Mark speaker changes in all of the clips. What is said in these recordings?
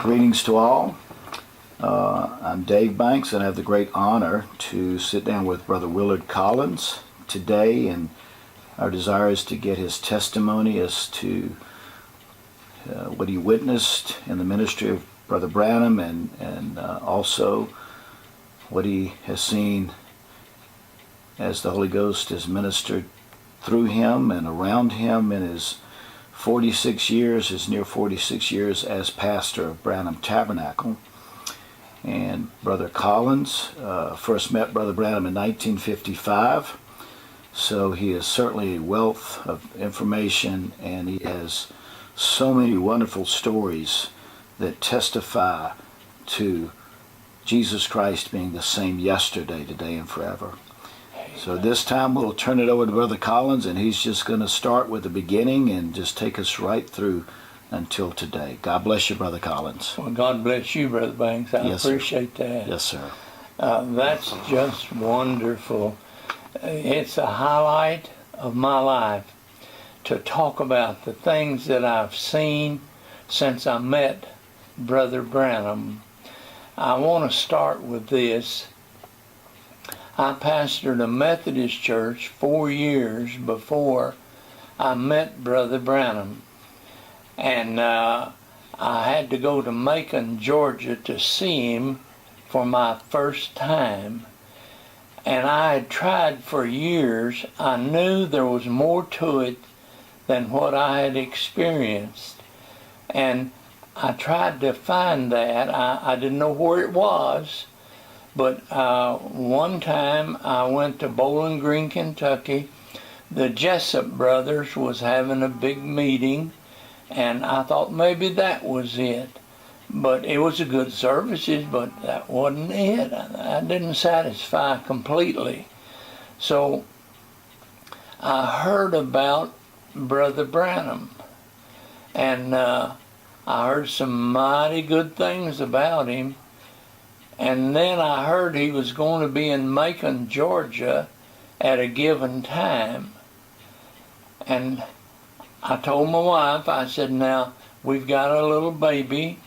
Speaker 1: Greetings to all. I'm Dave Banks, and I have the great honor to sit down with Brother Willard Collins today, and our desire is to get his testimony as to what he witnessed in the ministry of Brother Branham, and also what he has seen as the Holy Ghost has ministered through him and around him in his 46 years, his near 46 years as pastor of Branham Tabernacle. And Brother Collins first met Brother Branham in 1955, so he is certainly a wealth of information, and he has so many wonderful stories that testify to Jesus Christ being the same yesterday, today, and forever. So this time we'll turn it over to Brother Collins, and he's just going to start with the beginning and just take us right through until today. God bless you, Brother Collins.
Speaker 2: Well, God bless you, Brother Banks. I appreciate that.
Speaker 1: Yes, sir.
Speaker 2: That's just wonderful. It's a highlight of my life to talk about the things that I've seen since I met Brother Branham. I want to start with this. I pastored a Methodist church 4 years before I met Brother Branham. And I had to go to Macon, Georgia to see him for my first time. And I had tried for years. I knew there was more to it than what I had experienced. And I tried to find that. I didn't know where it was. But one time I went to Bowling Green, Kentucky. The Jessup brothers was having a big meeting, and I thought maybe that was it. But it was a good services, but that wasn't it. I didn't satisfy completely. So I heard about Brother Branham, and I heard some mighty good things about him. And then I heard he was going to be in Macon, Georgia at a given time. And I told my wife, I said, now, we've got a little baby.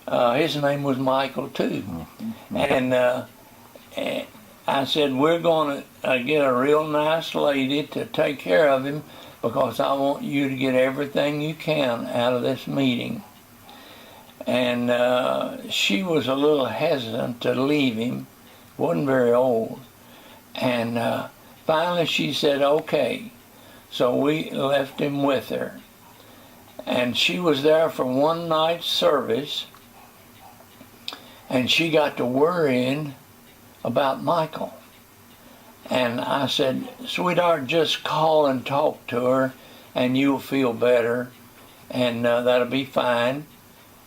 Speaker 2: His name was Michael, too. And I said, we're going to get a real nice lady to take care of him, because I want you to get everything you can out of this meeting. And she was a little hesitant to leave him, wasn't very old. And finally she said, okay. So we left him with her. And she was there for one night's service, and she got to worrying about Michael. And I said, sweetheart, just call and talk to her, and you'll feel better, and that'll be fine.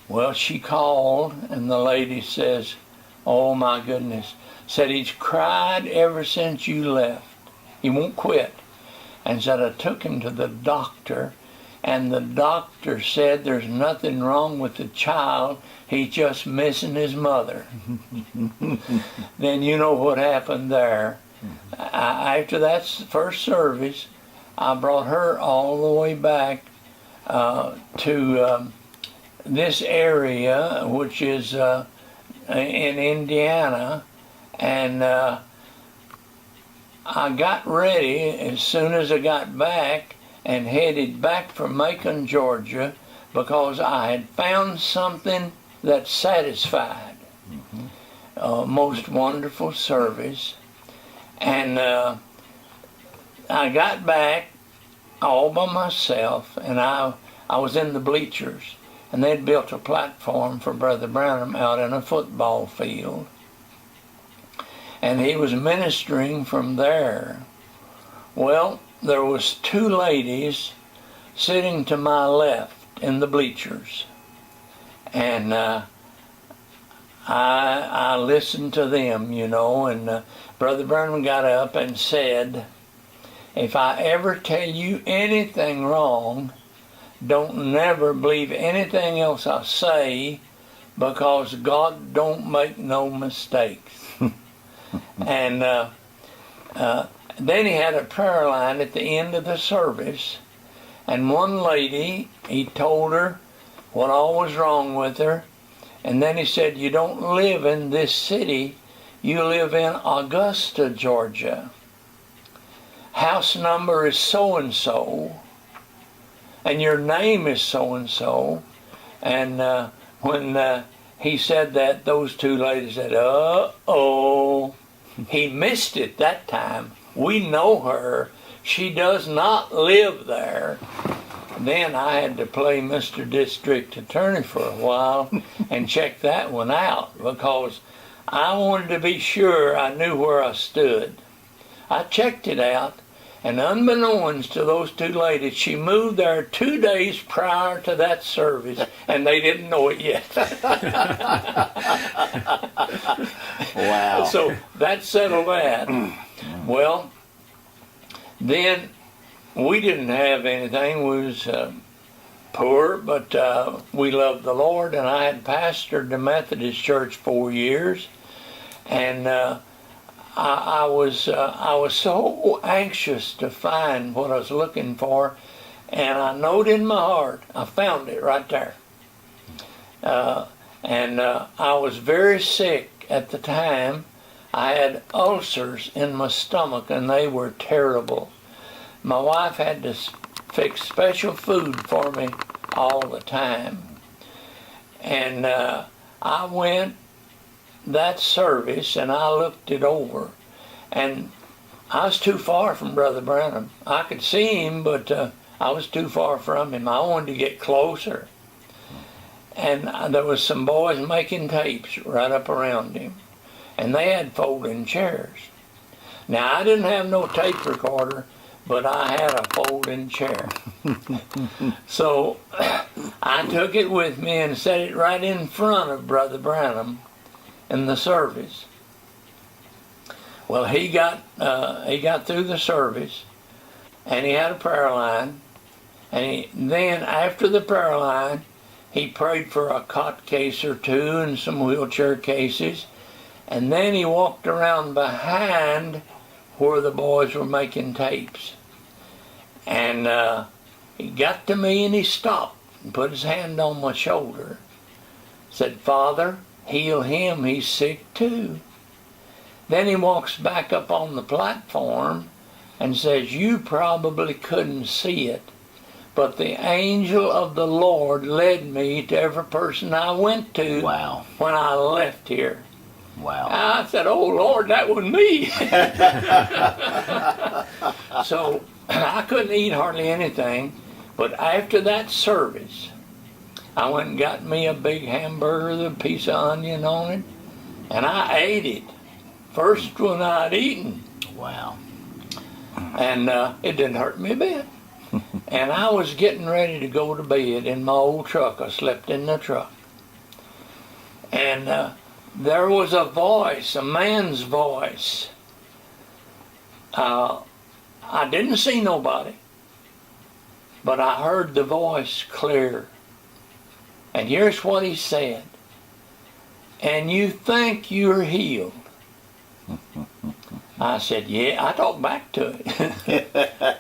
Speaker 2: Well, she called, and the lady says, oh my goodness, said he's cried ever since you left. He won't quit. And said I took him to the doctor, and the doctor said there's nothing wrong with the child, he's just missing his mother. Then you know what happened there. After that first service, I brought her all the way back to this area, which is in Indiana, and I got ready as soon as I got back and headed back for Macon, Georgia, because I had found something that satisfied. Most wonderful service. And I got back all by myself, and I was in the bleachers. And they'd built a platform for Brother Branham out in a football field. And he was ministering from there. Well, there was two ladies sitting to my left in the bleachers. And I listened to them, you know, and Brother Branham got up and said, if I ever tell you anything wrong, don't never believe anything else I say, because God don't make no mistakes. And then he had a prayer line at the end of the service, and one lady, he told her what all was wrong with her, And then he said, you don't live in this city, you live in Augusta, Georgia. House number is so-and-so, and your name is so-and-so. And when he said that, those two ladies said, uh-oh. He missed it that time. We know her. She does not live there. Then I had to play Mr. District Attorney for a while and check that one out, because I wanted to be sure I knew where I stood. I checked it out, and unbeknownst to those two ladies, she moved there 2 days prior to that service, and they didn't know it yet.
Speaker 1: Wow.
Speaker 2: So that settled that. Well, then we didn't have anything. We was poor, but we loved the Lord, and I had pastored the Methodist Church 4 years, and I was so anxious to find what I was looking for, and I knowed in my heart, I found it right there. And I was very sick at the time. I had ulcers in my stomach, and they were terrible. My wife had to fix special food for me all the time. And I went that service, and I looked it over. And I was too far from Brother Branham. I could see him, but I was too far from him. I wanted to get closer. And there was some boys making tapes right up around him. And they had folding chairs. Now, I didn't have no tape recorder, but I had a folding chair. So I took it with me and set it right in front of Brother Branham in the service. Well, he got through the service, and he had a prayer line. And then after the prayer line, he prayed for a cot case or two and some wheelchair cases. And then he walked around behind where the boys were making tapes. And he got to me and he stopped and put his hand on my shoulder. Said, "Father, heal him, he's sick too." Then he walks back up on the platform and says, "You probably couldn't see it, but the angel of the Lord led me to every person I went to
Speaker 1: Wow.
Speaker 2: when I left here."
Speaker 1: Wow.
Speaker 2: I said, "Oh Lord, that was me." So I couldn't eat hardly anything, but after that service, I went and got me a big hamburger with a piece of onion on it, and I ate it. First one I'd eaten.
Speaker 1: Wow.
Speaker 2: And it didn't hurt me a bit. And I was getting ready to go to bed in my old truck. I slept in the truck. And there was a voice, a man's voice. I didn't see nobody, but I heard the voice clear. And here's what he said. "And you think you're healed?" I said, "Yeah." I talked back to it.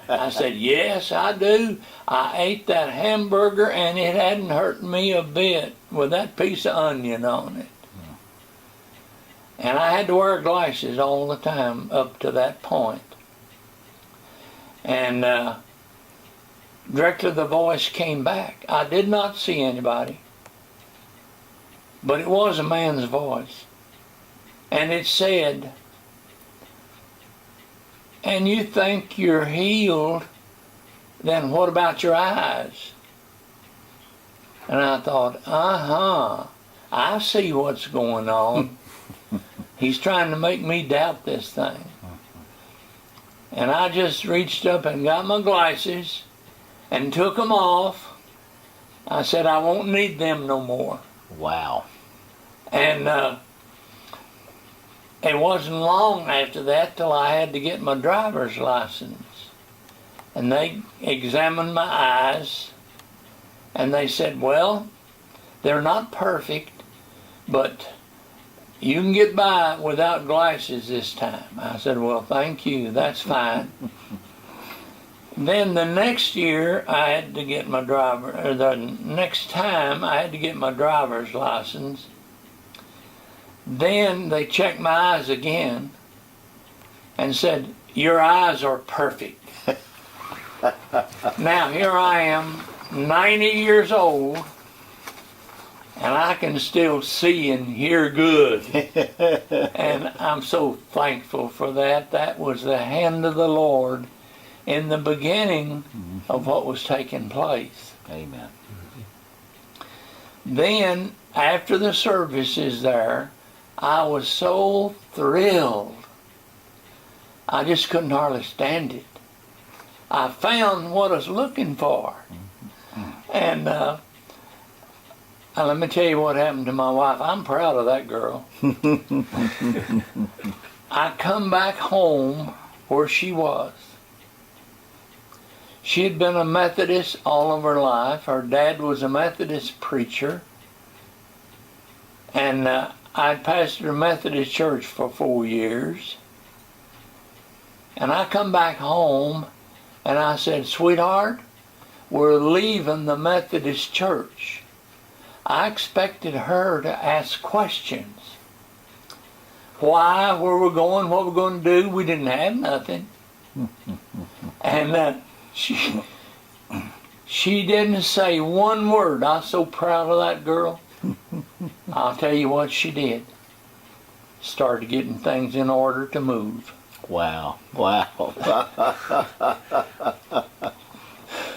Speaker 2: I said, "Yes, I do. I ate that hamburger and it hadn't hurt me a bit with that piece of onion on it." And I had to wear glasses all the time up to that point. And directly the voice came back. I did not see anybody, but it was a man's voice. And it said, "And you think you're healed, then what about your eyes?" And I thought, I see what's going on. He's trying to make me doubt this thing. And I just reached up and got my glasses and took them off. I said, "I won't need them no more."
Speaker 1: Wow.
Speaker 2: And it wasn't long after that till I had to get my driver's license. And they examined my eyes, and they said, "Well, they're not perfect, but you can get by without glasses this time." I said, "Well, thank you, that's fine." Then the next year the next time I had to get my driver's license. Then they checked my eyes again and said, "Your eyes are perfect." Now here I am, 90 years old, and I can still see and hear good. And I'm so thankful for that. That was the hand of the Lord in the beginning of what was taking place.
Speaker 1: Amen.
Speaker 2: Then, after the services there, I was so thrilled. I just couldn't hardly stand it. I found what I was looking for. And let me tell you what happened to my wife. I'm proud of that girl. I come back home where she was. She had been a Methodist all of her life. Her dad was a Methodist preacher. And I'd pastored a Methodist church for 4 years. And I come back home and I said, "Sweetheart, we're leaving the Methodist church." I expected her to ask questions. Why, where we're going, what we're going to do. We didn't have nothing. And she didn't say one word. I was so proud of that girl. I'll tell you what she did. Started getting things in order to move.
Speaker 1: Wow.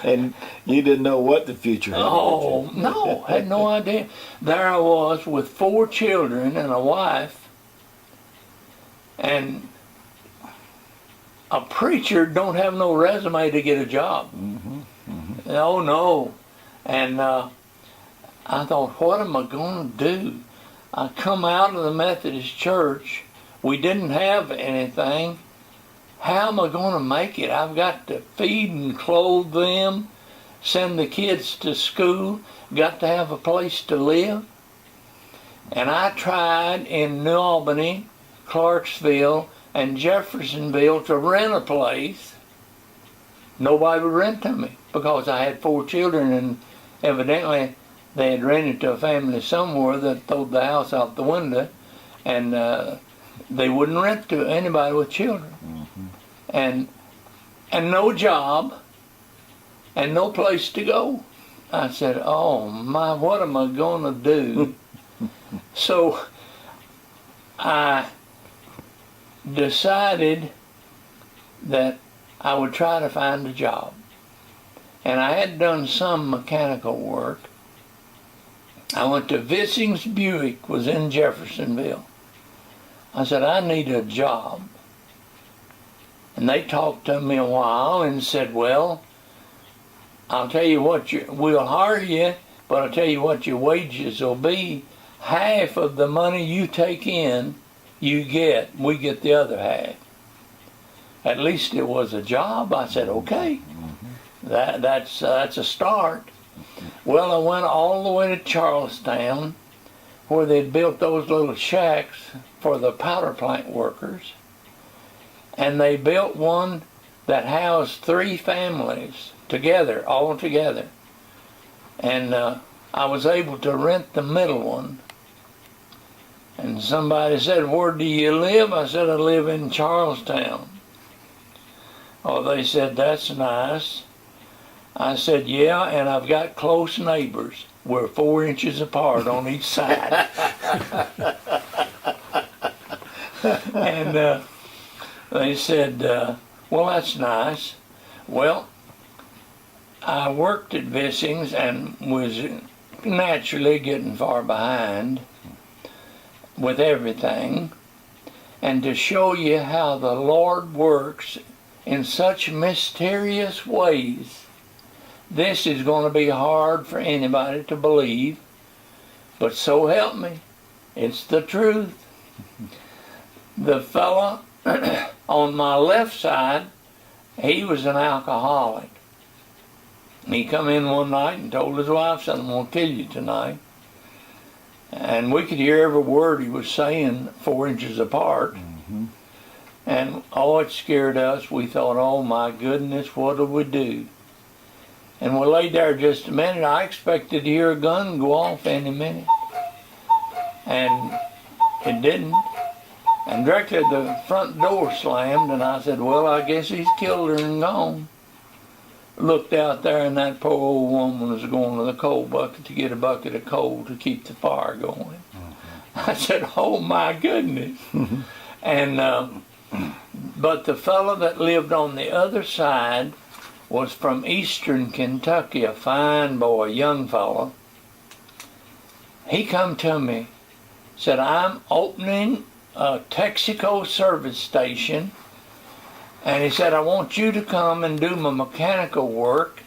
Speaker 1: And you didn't know what the future held.
Speaker 2: Oh, no, had no idea. There I was with 4 children and a wife, and a preacher don't have no resume to get a job. Oh, no. And I thought, what am I going to do? I come out of the Methodist church. We didn't have anything. How am I going to make it? I've got to feed and clothe them, send the kids to school, got to have a place to live. And I tried in New Albany, Clarksville, and Jeffersonville to rent a place. Nobody would rent to me because I had 4 children, and evidently they had rented to a family somewhere that threw the house out the window, and they wouldn't rent to anybody with children. And no job, and no place to go. I said, oh my, what am I going to do? So I decided that I would try to find a job. And I had done some mechanical work. I went to Vissings Buick, was in Jeffersonville. I said, I need a job. And they talked to me a while and said, well, I'll tell you what, we'll hire you, but I'll tell you what your wages will be. Half of the money you take in, you get. We get the other half. At least it was a job. I said, okay, that's a start. Well, I went all the way to Charlestown, where they'd built those little shacks for the powder plant workers. And they built one that housed 3 families together, all together. And I was able to rent the middle one. And somebody said, where do you live? I said, I live in Charlestown. Oh, they said, that's nice. I said, yeah, and I've got close neighbors. We're 4 inches apart on each side. And they said, well, that's nice. Well, I worked at Vissings and was naturally getting far behind with everything. And to show you how the Lord works in such mysterious ways, this is going to be hard for anybody to believe, but so help me, it's the truth. The fella on my left side, he was an alcoholic. He come in one night and told his wife, said, I'm going to kill you tonight. And we could hear every word he was saying 4 inches apart. And oh, it scared us. We thought, oh my goodness, what do we do? And we laid there just a minute. I expected to hear a gun go off any minute. And it didn't. And directly the front door slammed, and I said, well, I guess he's killed her and gone. Looked out there, and that poor old woman was going to the coal bucket to get a bucket of coal to keep the fire going. I said, oh my goodness. And but the fellow that lived on the other side was from eastern Kentucky, a fine boy, young fellow. He come to me, said, I'm opening a Texaco service station, and he said, I want you to come and do my mechanical work,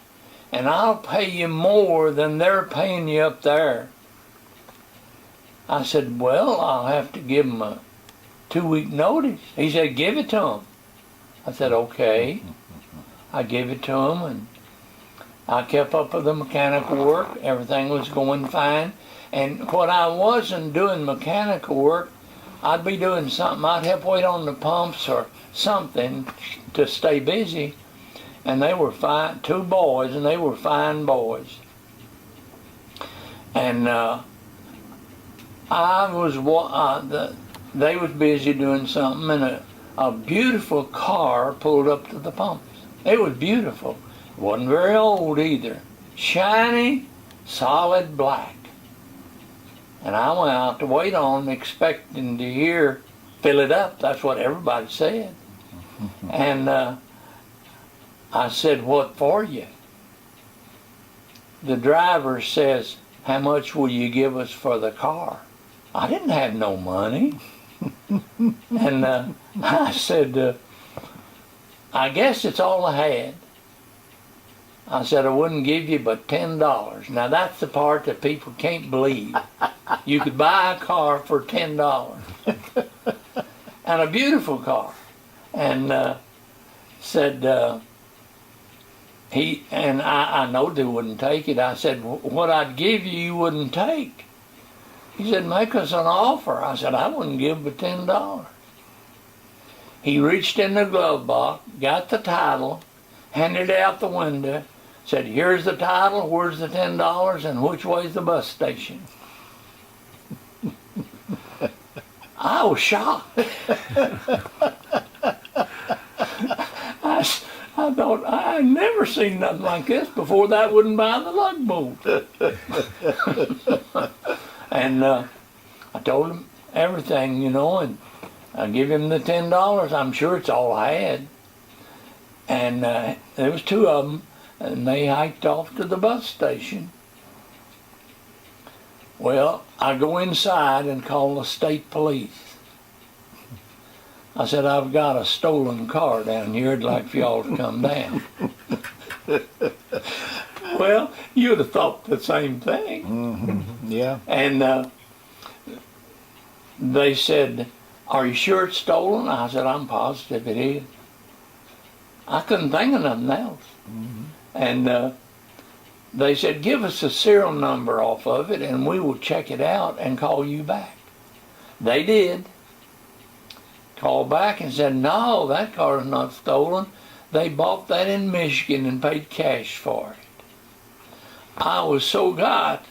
Speaker 2: and I'll pay you more than they're paying you up there. I said, well, I'll have to give him a 2-week notice. He said, give it to him. I said, okay. I gave it to him, and I kept up with the mechanical work. Everything was going fine. And when I wasn't doing mechanical work, I'd be doing something. I'd help wait on the pumps or something to stay busy. And they were fine, 2 boys, and they were fine boys. And they was busy doing something, and a beautiful car pulled up to the pumps. It was beautiful. It wasn't very old either. Shiny, solid black. And I went out to wait on, expecting to hear, fill it up. That's what everybody said. And I said, what for you? The driver says, how much will you give us for the car? I didn't have no money. And I said, I guess it's all I had. I said, I wouldn't give you but $10. Now that's the part that people can't believe. You could buy a car for $10. And a beautiful car. And said, I know they wouldn't take it. I said, what I'd give you, you wouldn't take. He said, make us an offer. I said, I wouldn't give but $10. He reached in the glove box, got the title, handed it out the window, said, here's the title, where's the $10, and which way's the bus station? I was shocked. I thought, I had never seen nothing like this before. That wouldn't buy the lug bolt. And I told him everything, and I give him the $10. I'm sure it's all I had. And there was 2 of them, and they hiked off to the bus station. Well, I go inside and call the state police. I said, I've got a stolen car down here. I'd like for y'all to come down. Well, you'd have thought the same thing.
Speaker 1: Mm-hmm. Yeah.
Speaker 2: And they said, are you sure it's stolen? I said, I'm positive it is. I couldn't think of nothing else. Mm-hmm. And they said, give us a serial number off of it and we will check it out and call you back. They did. Called back and said, no, that car is not stolen. They bought that in Michigan and paid cash for it. I was so got.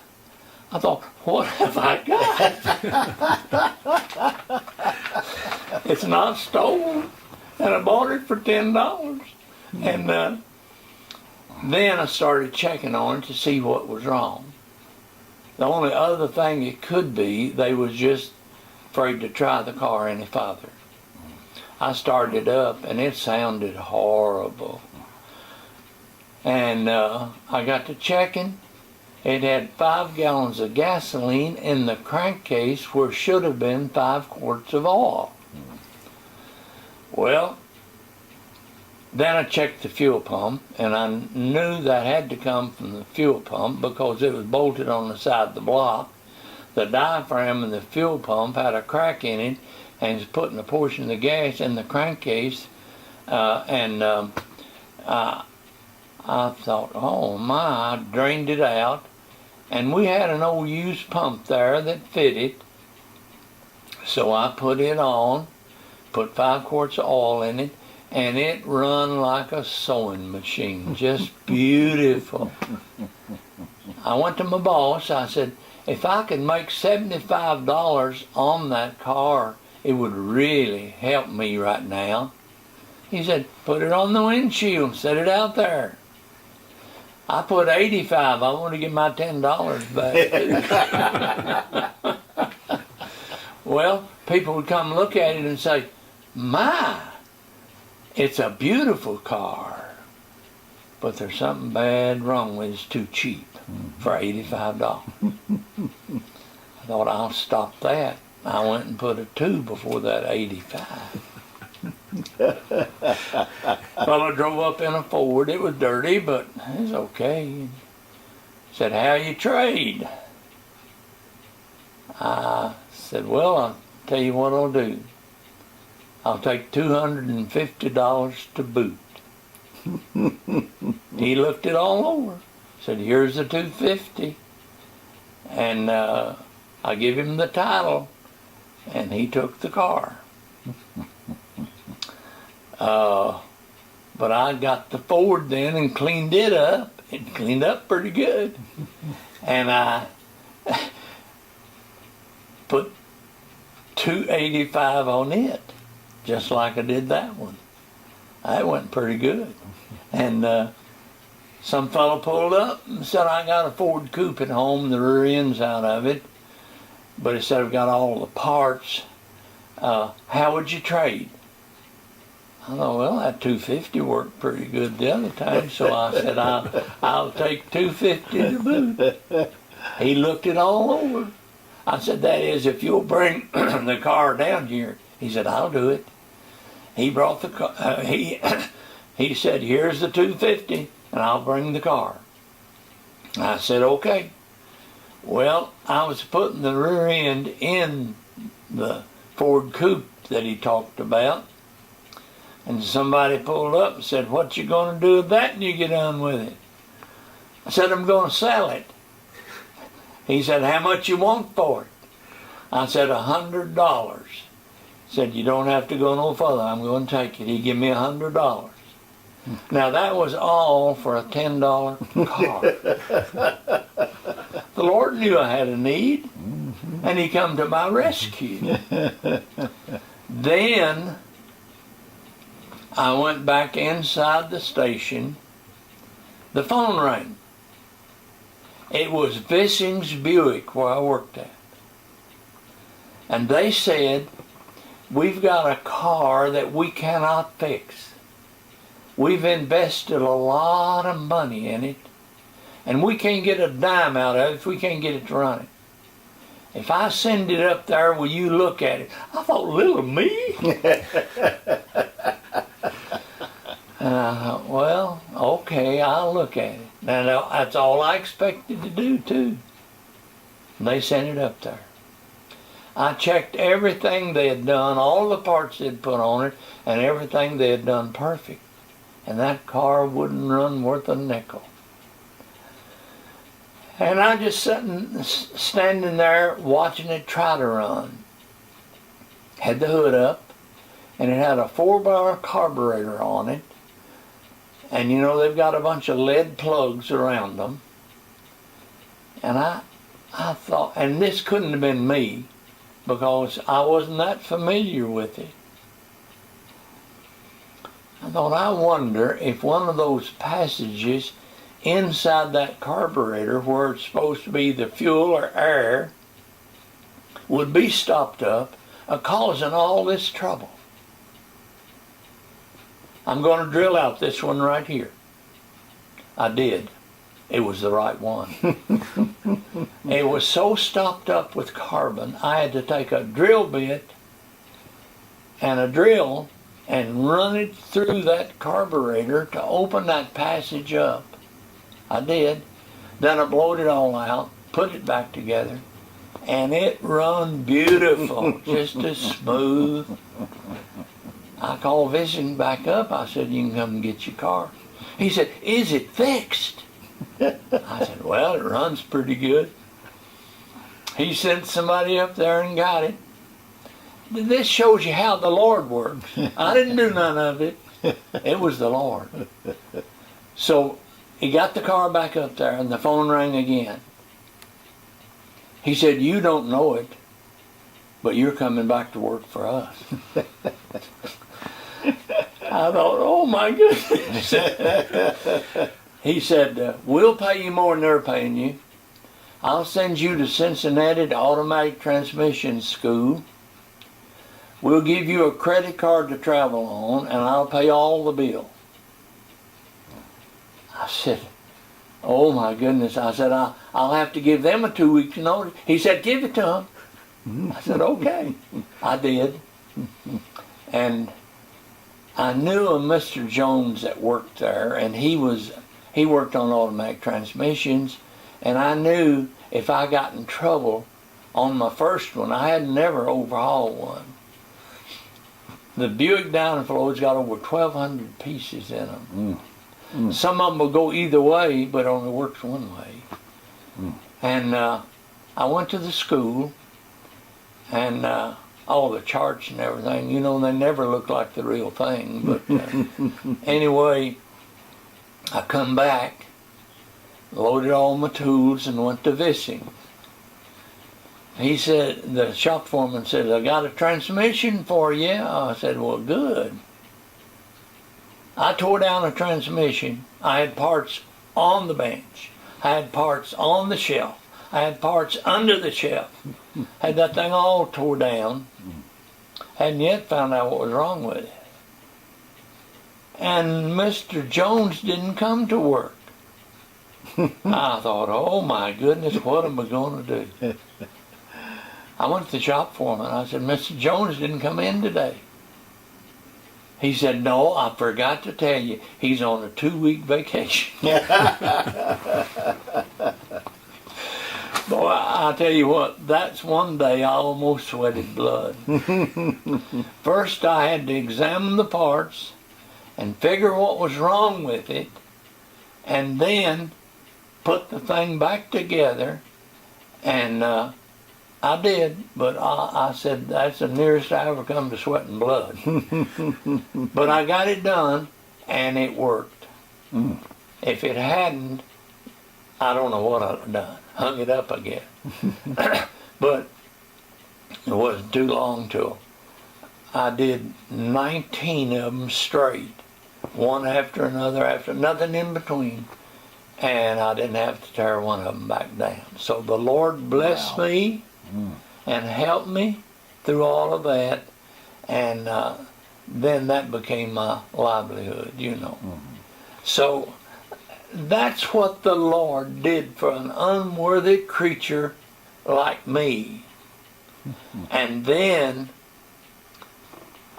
Speaker 2: I thought, what have I got? It's not stolen. And I bought it for $10. And then I started checking on it to see what was wrong. The only other thing it could be, they was just afraid to try the car any farther. I started it up and it sounded horrible. And I got to checking. It had 5 gallons of gasoline in the crankcase where should have been 5 quarts of oil. Well, then I checked the fuel pump, and I knew that had to come from the fuel pump because it was bolted on the side of the block. The diaphragm in the fuel pump had a crack in it, and it's putting a portion of the gas in the crankcase. I thought, oh my, I drained it out. And we had an old used pump there that fitted. So I put it on, put 5 quarts of oil in it, and it run like a sewing machine, just beautiful. I went to my boss, I said, if I could make $75 on that car, it would really help me right now. He said, put it on the windshield, set it out there. I put 85. I want to get my $10 back. Well, people would come look at it and say, my, it's a beautiful car. But there's something bad wrong with it. It's too cheap for $85. I thought, I'll stop that. I went and put a 2 before that 85. Fellow drove up in a Ford. It was dirty, but it was okay. He said, how you trade? I said, well, I'll tell you what I'll do. I'll take $250 to boot. He looked it all over. Said, here's the $250. And I give him the title, and he took the car. But I got the Ford then and cleaned it up. It cleaned up pretty good. And I put $285 on it, just like I did that one. That went pretty good. And some fellow pulled up and said, I got a Ford coupe at home, the rear end's out of it. But he said, I've got all the parts. How would you trade? I thought, well, that $250 worked pretty good the other time, so I said, I'll take $250 to boot. He looked it all over. I said, that is, if you'll bring the car down here. He said, I'll do it. He brought the car. He said, here's the $250, and I'll bring the car. I said, okay. Well, I was putting the rear end in the Ford coupe that he talked about. And somebody pulled up and said, what you going to do with that when you get done with it? I said, I'm going to sell it. He said, how much you want for it? I said, $100. He said, you don't have to go no further. I'm going to take it. He gave me $100. Now, that was all for a $10 car. The Lord knew I had a need, and he come to my rescue. Then I went back inside the station. The phone rang. It was Vissing's Buick where I worked at. And they said, we've got a car that we cannot fix. We've invested a lot of money in it, and we can't get a dime out of it if we can't get it to run it. If I send it up there, will you look at it? I thought, little me? And I thought, well, okay, I'll look at it. Now, that's all I expected to do, too. And they sent it up there. I checked everything they had done, all the parts they'd put on it, and everything they had done perfect. And that car wouldn't run worth a nickel. And I just standing there watching it try to run. Had the hood up, and it had a 4-bar carburetor on it. And you know, they've got a bunch of lead plugs around them. And I thought, and this couldn't have been me, because I wasn't that familiar with it. I thought, I wonder if one of those passages inside that carburetor where it's supposed to be the fuel or air would be stopped up, causing all this trouble. I'm going to drill out this one right here. I did. It was the right one. It was so stopped up with carbon, I had to take a drill bit and a drill and run it through that carburetor to open that passage up. I did. Then I blowed it all out, put it back together, and it run beautiful, just as smooth. I called Vissing back up. I said, you can come and get your car. He said, is it fixed? I said, well, it runs pretty good. He sent somebody up there and got it. This shows you how the Lord works. I didn't do none of it. It was the Lord. So he got the car back up there, and the phone rang again. He said, you don't know it, but you're coming back to work for us. I thought, oh my goodness. He said, we'll pay you more than they're paying you. I'll send you to Cincinnati to automatic transmission school. We'll give you a credit card to travel on, and I'll pay all the bill. I said, oh my goodness. I said, I'll have to give them a 2 weeks notice. He said, give it to them. I said, okay. I did. And I knew a Mr. Jones that worked there, and he worked on automatic transmissions, and I knew if I got in trouble on my first one, I had never overhauled one. The Buick Downflow's got over 1,200 pieces in them. Some of them will go either way, but only works one way. And I went to the school, and all the charts and everything, you know, they never look like the real thing. But anyway, I come back, loaded all my tools, and went to visit him. He said, the shop foreman said, I got a transmission for you. I said, well, good. I tore down a transmission. I had parts on the bench. I had parts on the shelf. I had parts under the shelf. Had that thing all tore down. Hadn't yet found out what was wrong with it. And Mr. Jones didn't come to work. I thought, oh my goodness, what am I going to do? I went to the shop foreman. I said, Mr. Jones didn't come in today. He said, no, I forgot to tell you, he's on a 2-week vacation. Boy, I tell you what, that's one day I almost sweated blood. First I had to examine the parts and figure what was wrong with it, and then put the thing back together, and I did, but I said that's the nearest I ever come to sweating blood. But I got it done, and it worked. If it hadn't, I don't know what I'd have done. Hung it up, I guess. But it wasn't too long till I did 19 of them straight, one after another, after nothing in between. And I didn't have to tear one of them back down. So the Lord blessed me and helped me through all of that, and then that became my livelihood, you know. So that's what the Lord did for an unworthy creature like me. And then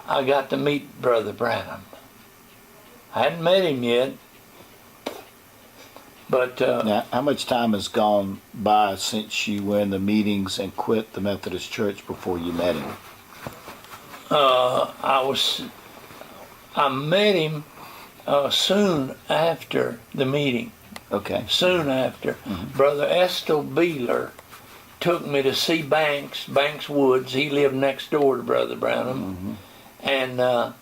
Speaker 2: I got to meet Brother Branham. I hadn't met him yet. But
Speaker 1: now, how much time has gone by since you were in the meetings and quit the Methodist Church before you met him?
Speaker 2: I met him soon after the meeting.
Speaker 1: Okay.
Speaker 2: Soon after. Brother Estel Beeler took me to see Banks Woods. He lived next door to Brother Branham. And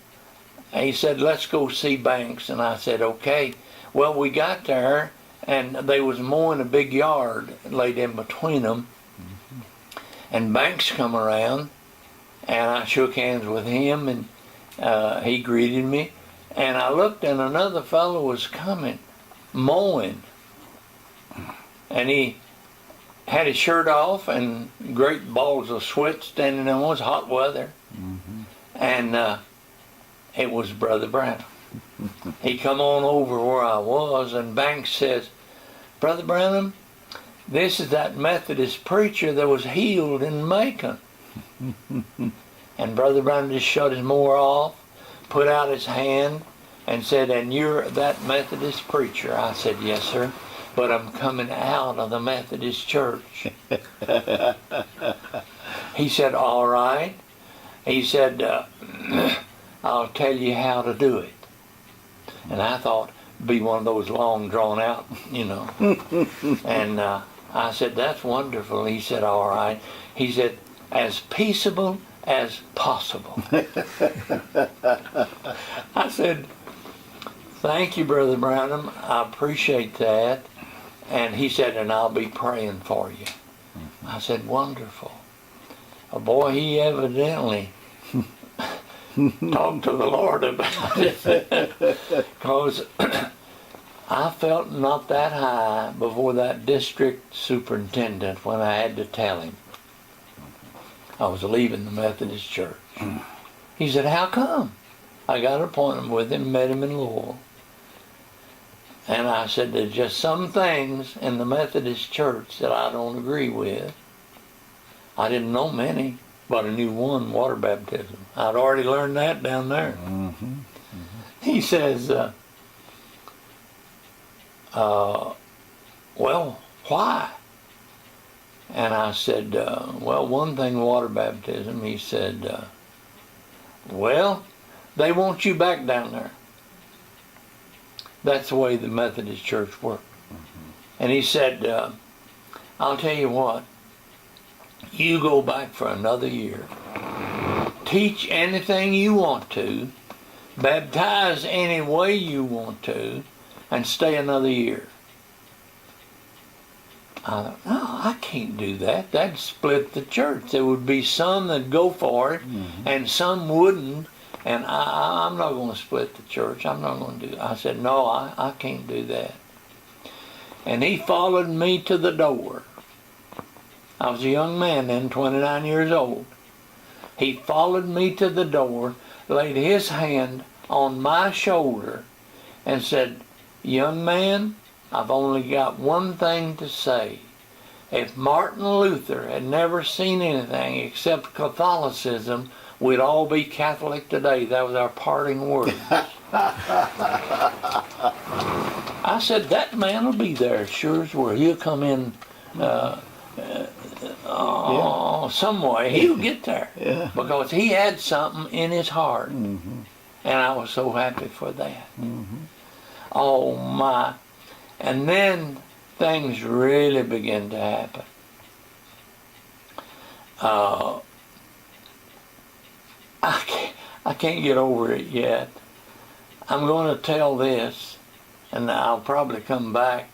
Speaker 2: he said, let's go see Banks. And I said, okay. Well, we got there, and they was mowing a big yard laid in between them. And Banks come around, and I shook hands with him, and he greeted me. And I looked, and another fellow was coming, mowing. And he had his shirt off and great balls of sweat standing on. It was hot weather. And it was Brother Branham. He come on over where I was, and Banks says, Brother Branham, this is that Methodist preacher that was healed in Macon. And Brother Branham just shut his mower off, put out his hand, and said, and you're that Methodist preacher? I said, yes, sir, but I'm coming out of the Methodist Church. He said, all right. He said, I'll tell you how to do it. And I thought it'd be one of those long drawn out, you know. And I said, that's wonderful. He said, all right. He said, as peaceable as possible. I said, thank you, Brother Branham. I appreciate that. And he said, and I'll be praying for you. I said, wonderful. Boy, he evidently talked to the Lord about it. Because I felt not that high before that district superintendent when I had to tell him I was leaving the Methodist Church. He said, how come? I got an appointment with him, met him in Louisville. And I said, there's just some things in the Methodist Church that I don't agree with. I didn't know many, but I knew one, water baptism. I'd already learned that down there. He says, well, why? And I said, well, one thing, water baptism. He said, well, they want you back down there. That's the way the Methodist Church worked. And he said, I'll tell you what, you go back for another year. Teach anything you want to, baptize any way you want to, and stay another year. I thought, no, I can't do that. That'd split the church. There would be some that'd go for it, and some wouldn't. And I'm not going to split the church. I'm not going to do it. I said, no, I can't do that. And he followed me to the door. I was a young man then, 29 years old. He followed me to the door, laid his hand on my shoulder, and said, young man, I've only got one thing to say. If Martin Luther had never seen anything except Catholicism, we'd all be Catholic today. That was our parting words. I said, that man will be there, sure as where he'll come in some way. He'll get there. Because he had something in his heart. And I was so happy for that. Oh my. And then things really began to happen. I can't get over it yet. I'm going to tell this, and I'll probably come back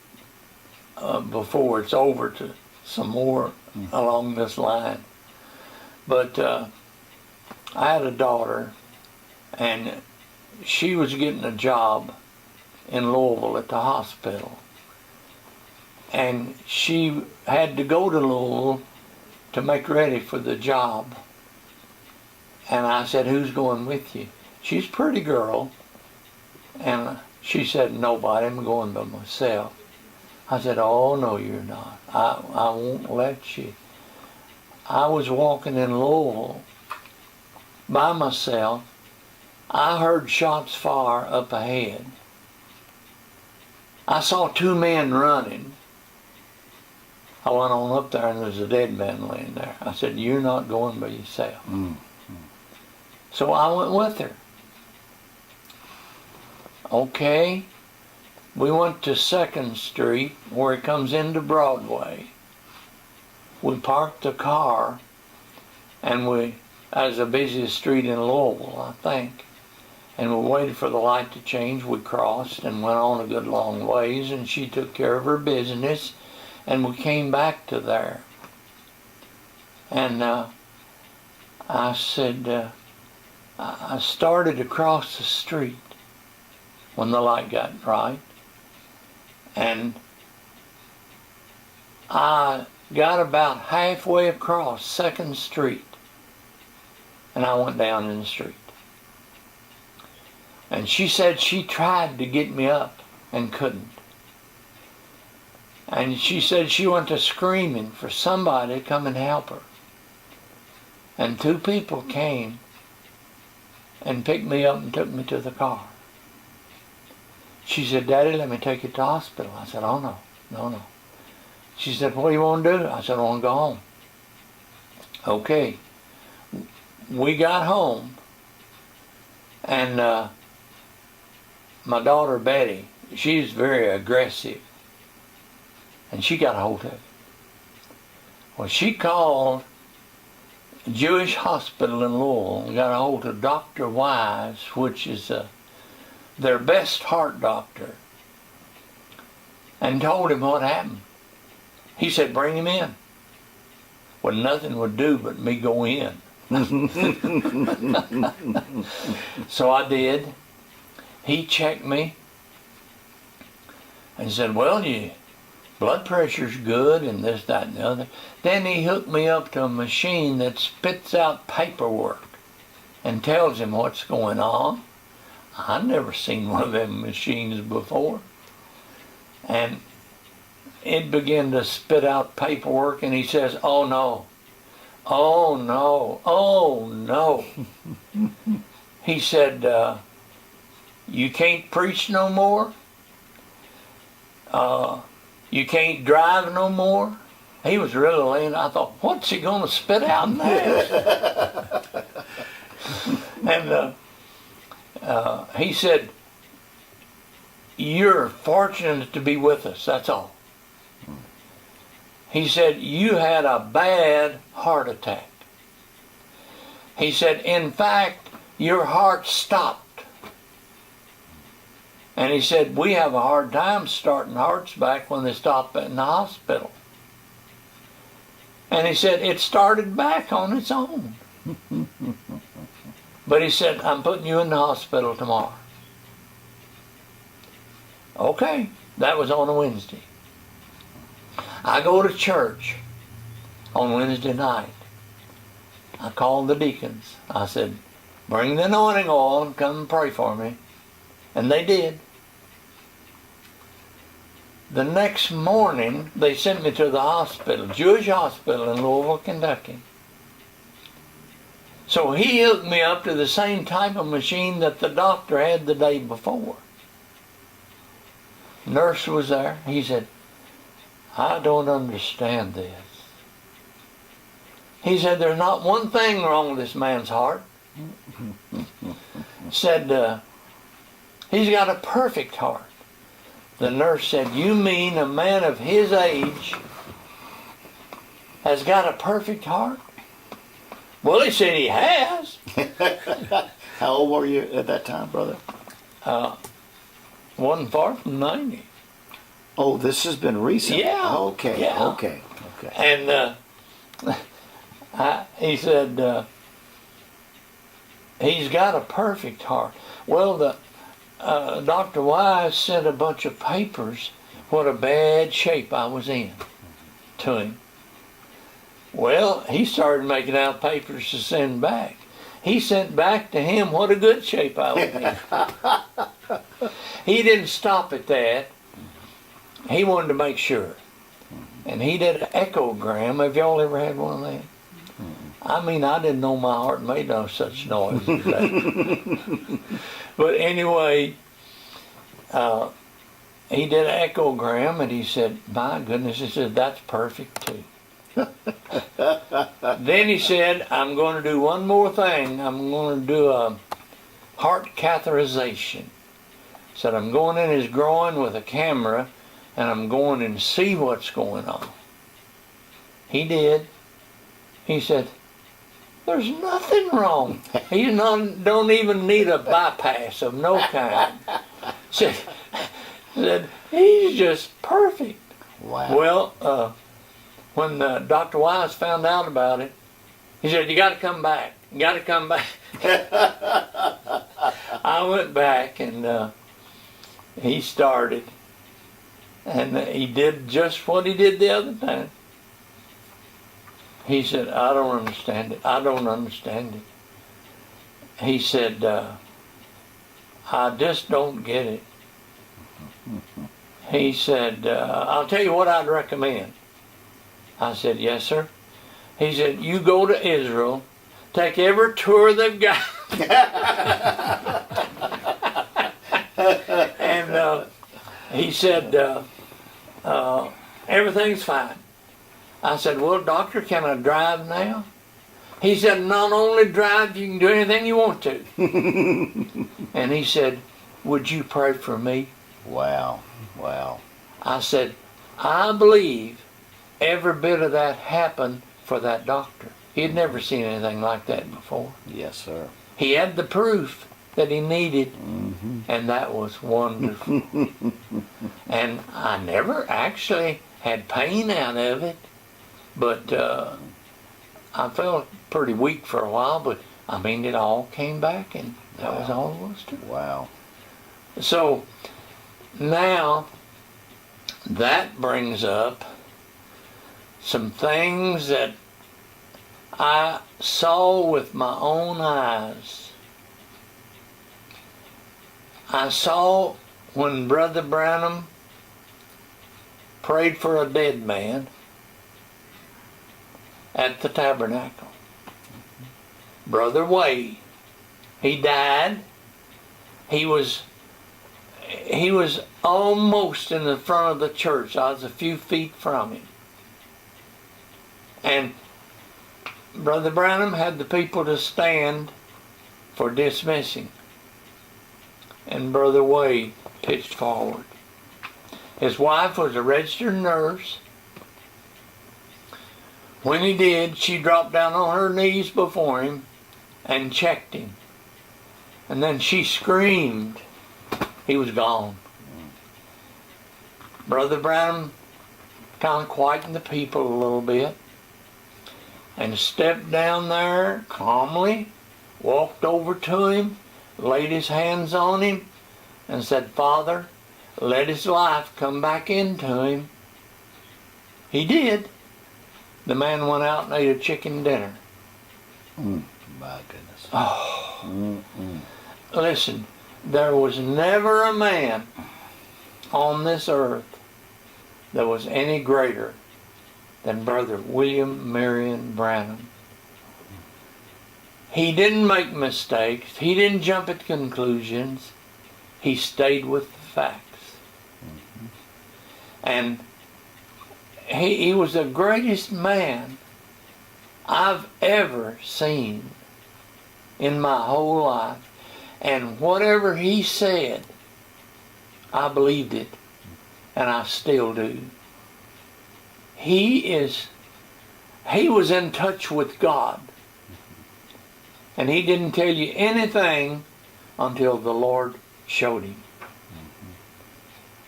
Speaker 2: before it's over to some more along this line. But I had a daughter, and she was getting a job in Louisville at the hospital. And she had to go to Louisville to make ready for the job. And I said, who's going with you? She's a pretty girl. And she said, nobody, I'm going by myself. I said, oh, no, you're not. I won't let you. I was walking in Louisville by myself. I heard shots fire up ahead. I saw two men running. I went on up there and there was a dead man laying there. I said, you're not going by yourself. So I went with her. Okay. We went to 2nd Street where it comes into Broadway. We parked the car and that was the busiest street in Louisville, I think. And we waited for the light to change. We crossed and went on a good long ways, and she took care of her business, and we came back to there. And I said, I started across the street when the light got right, and I got about halfway across 2nd Street, and I went down in the street. And she said she tried to get me up and couldn't. And she said she went to screaming for somebody to come and help her. And 2 people came and picked me up and took me to the car. She said, Daddy, let me take you to the hospital. I said, oh, no. She said, what do you want to do? I said, I want to go home. Okay. We got home, and my daughter Betty, she's very aggressive, and she got a hold of it. Well, she called a Jewish hospital in Louisville and got a hold of Dr. Wise, which is their best heart doctor, and told him what happened. He said, bring him in. well, nothing would do but me go in. So I did. He checked me and said, well, your blood pressure's good and this, that, and the other. Then he hooked me up to a machine that spits out paperwork and tells him what's going on. I'd never seen one of them machines before. And it began to spit out paperwork, and he says, oh no, oh no, oh no. He said, you can't preach no more? You can't drive no more? He was really laying. I thought, what's he going to spit out next? And he said, you're fortunate to be with us, that's all. He said, you had a bad heart attack. He said, in fact, your heart stopped. And he said, we have a hard time starting hearts back when they stop in the hospital. And he said, it started back on its own. But he said, I'm putting you in the hospital tomorrow. Okay, that was on a Wednesday. I go to church on Wednesday night. I called the deacons. I said, bring the anointing oil and come and pray for me. And they did. The next morning, they sent me to the hospital, Jewish hospital in Louisville, Kentucky. So he hooked me up to the same type of machine that the doctor had the day before. Nurse was there. He said, I don't understand this. He said, there's not one thing wrong with this man's heart. Said, he's got a perfect heart. The nurse said, you mean a man of his age has got a perfect heart? Well, he said he has.
Speaker 1: How old were you at that time, brother?
Speaker 2: Wasn't far from 90.
Speaker 1: Oh, this has been recent.
Speaker 2: Yeah.
Speaker 1: Okay.
Speaker 2: Yeah.
Speaker 1: Okay.
Speaker 2: And he said, he's got a perfect heart. Well, Dr. Wise sent a bunch of papers what a bad shape I was in to him. Well, he started making out papers to send back. He sent back to him what a good shape I was in. He didn't stop at that. He wanted to make sure. And he did an echogram. Have y'all ever had one of them? I mean, I didn't know my heart made no such noise as that. But anyway, he did an echogram, and he said, my goodness, he said, that's perfect too. Then he said, I'm going to do one more thing. I'm going to do a heart catheterization. Said, I'm going in his groin with a camera, and I'm going and see what's going on. He did. He said, there's nothing wrong. He don't even need a bypass of no kind. Said, he's just perfect.
Speaker 1: Wow.
Speaker 2: Well, when Dr. Wise found out about it, he said, you got to come back. You got to come back. I went back, and he started. And he did just what he did the other time. He said, I don't understand it. I don't understand it. He said, I just don't get it. He said, I'll tell you what I'd recommend. I said, yes, sir. He said, you go to Israel, take every tour they've got. And he said, everything's fine. I said, well, doctor, can I drive now? He said, not only drive, you can do anything you want to. And he said, would you pray for me?
Speaker 1: Wow. Wow.
Speaker 2: I said, I believe every bit of that happened for that doctor. He had never seen anything like that before.
Speaker 1: Yes, sir.
Speaker 2: He had the proof that he needed, and that was wonderful. And I never actually had pain out of it, but I felt pretty weak for a while, but I mean, it all came back, and that was all it was to it.
Speaker 1: Wow.
Speaker 2: So now that brings up some things that I saw with my own eyes. I saw when Brother Branham prayed for a dead man at the tabernacle. Brother Wade, he died. He was almost in the front of the church. I was a few feet from him. And Brother Branham had the people to stand for dismissing. And Brother Wade pitched forward. His wife was a registered nurse. When he did, she dropped down on her knees before him and checked him. And then she screamed. He was gone. Brother Branham kind of quietened the people a little bit and stepped down there calmly, walked over to him, laid his hands on him, and said, "Father, let his life come back into him." He did. The man went out and ate a chicken dinner.
Speaker 1: My goodness.
Speaker 2: Oh. Listen, there was never a man on this earth that was any greater than Brother William Marion Branham. He didn't make mistakes. He didn't jump at conclusions. He stayed with the facts. And he was the greatest man I've ever seen in my whole life. And whatever he said, I believed it. And I still do. He was in touch with God. And he didn't tell you anything until the Lord showed him.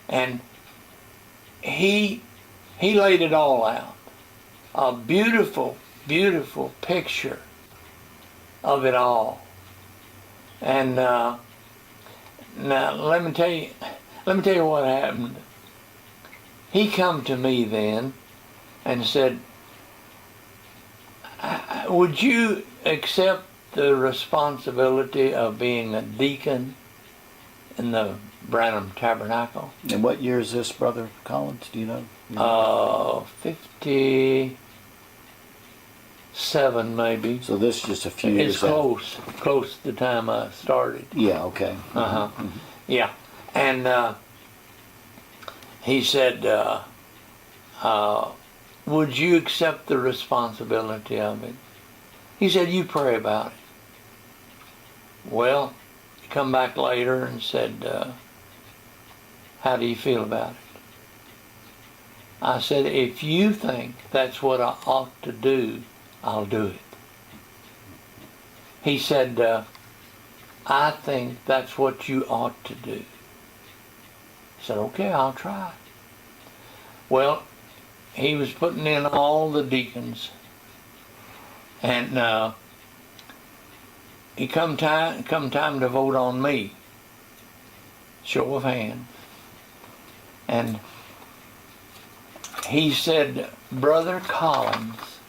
Speaker 2: And he laid it all out. A beautiful, beautiful picture of it all. And now let me tell you what happened. He come to me then and said, "Would you accept the responsibility of being a deacon in the Branham Tabernacle?"
Speaker 1: And what year is this, Brother Collins? Do you know?
Speaker 2: 57 maybe.
Speaker 1: So this is just a few years
Speaker 2: It's close to the time I started.
Speaker 1: Yeah, okay.
Speaker 2: Yeah. And he said, "Would you accept the responsibility of it?" He said, "You pray about it." Well, he come back later and said, "How do you feel about it?" I said, "If you think that's what I ought to do, I'll do it." He said, "I think that's what you ought to do." I said, "Okay, I'll try." Well, he was putting in all the deacons, and he come time to vote on me. Show of hands. And he said, "Brother Collins,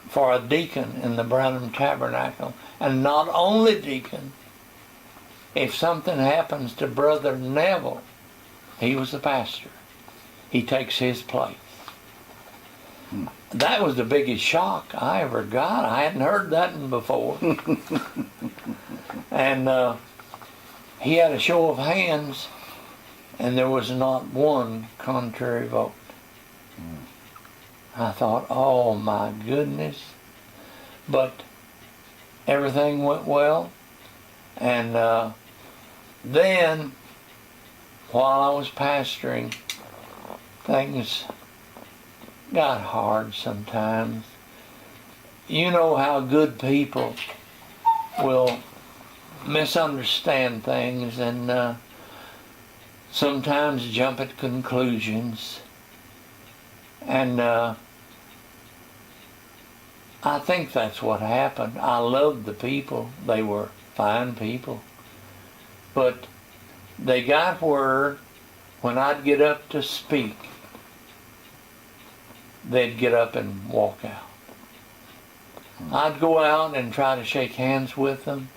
Speaker 2: for a deacon in the Branham Tabernacle, and not only deacon, if something happens to Brother Neville," he was the pastor, "he takes his place." That was the biggest shock I ever got. I hadn't heard that before. And he had a show of hands, and there was not one contrary vote. I thought, oh my goodness. But everything went well. And then, while I was pastoring, things got hard sometimes. You know how good people will misunderstand things and sometimes jump at conclusions. And I think that's what happened. I loved the people. They were fine people. But they got where when I'd get up to speak, they'd get up and walk out. I'd go out and try to shake hands with them.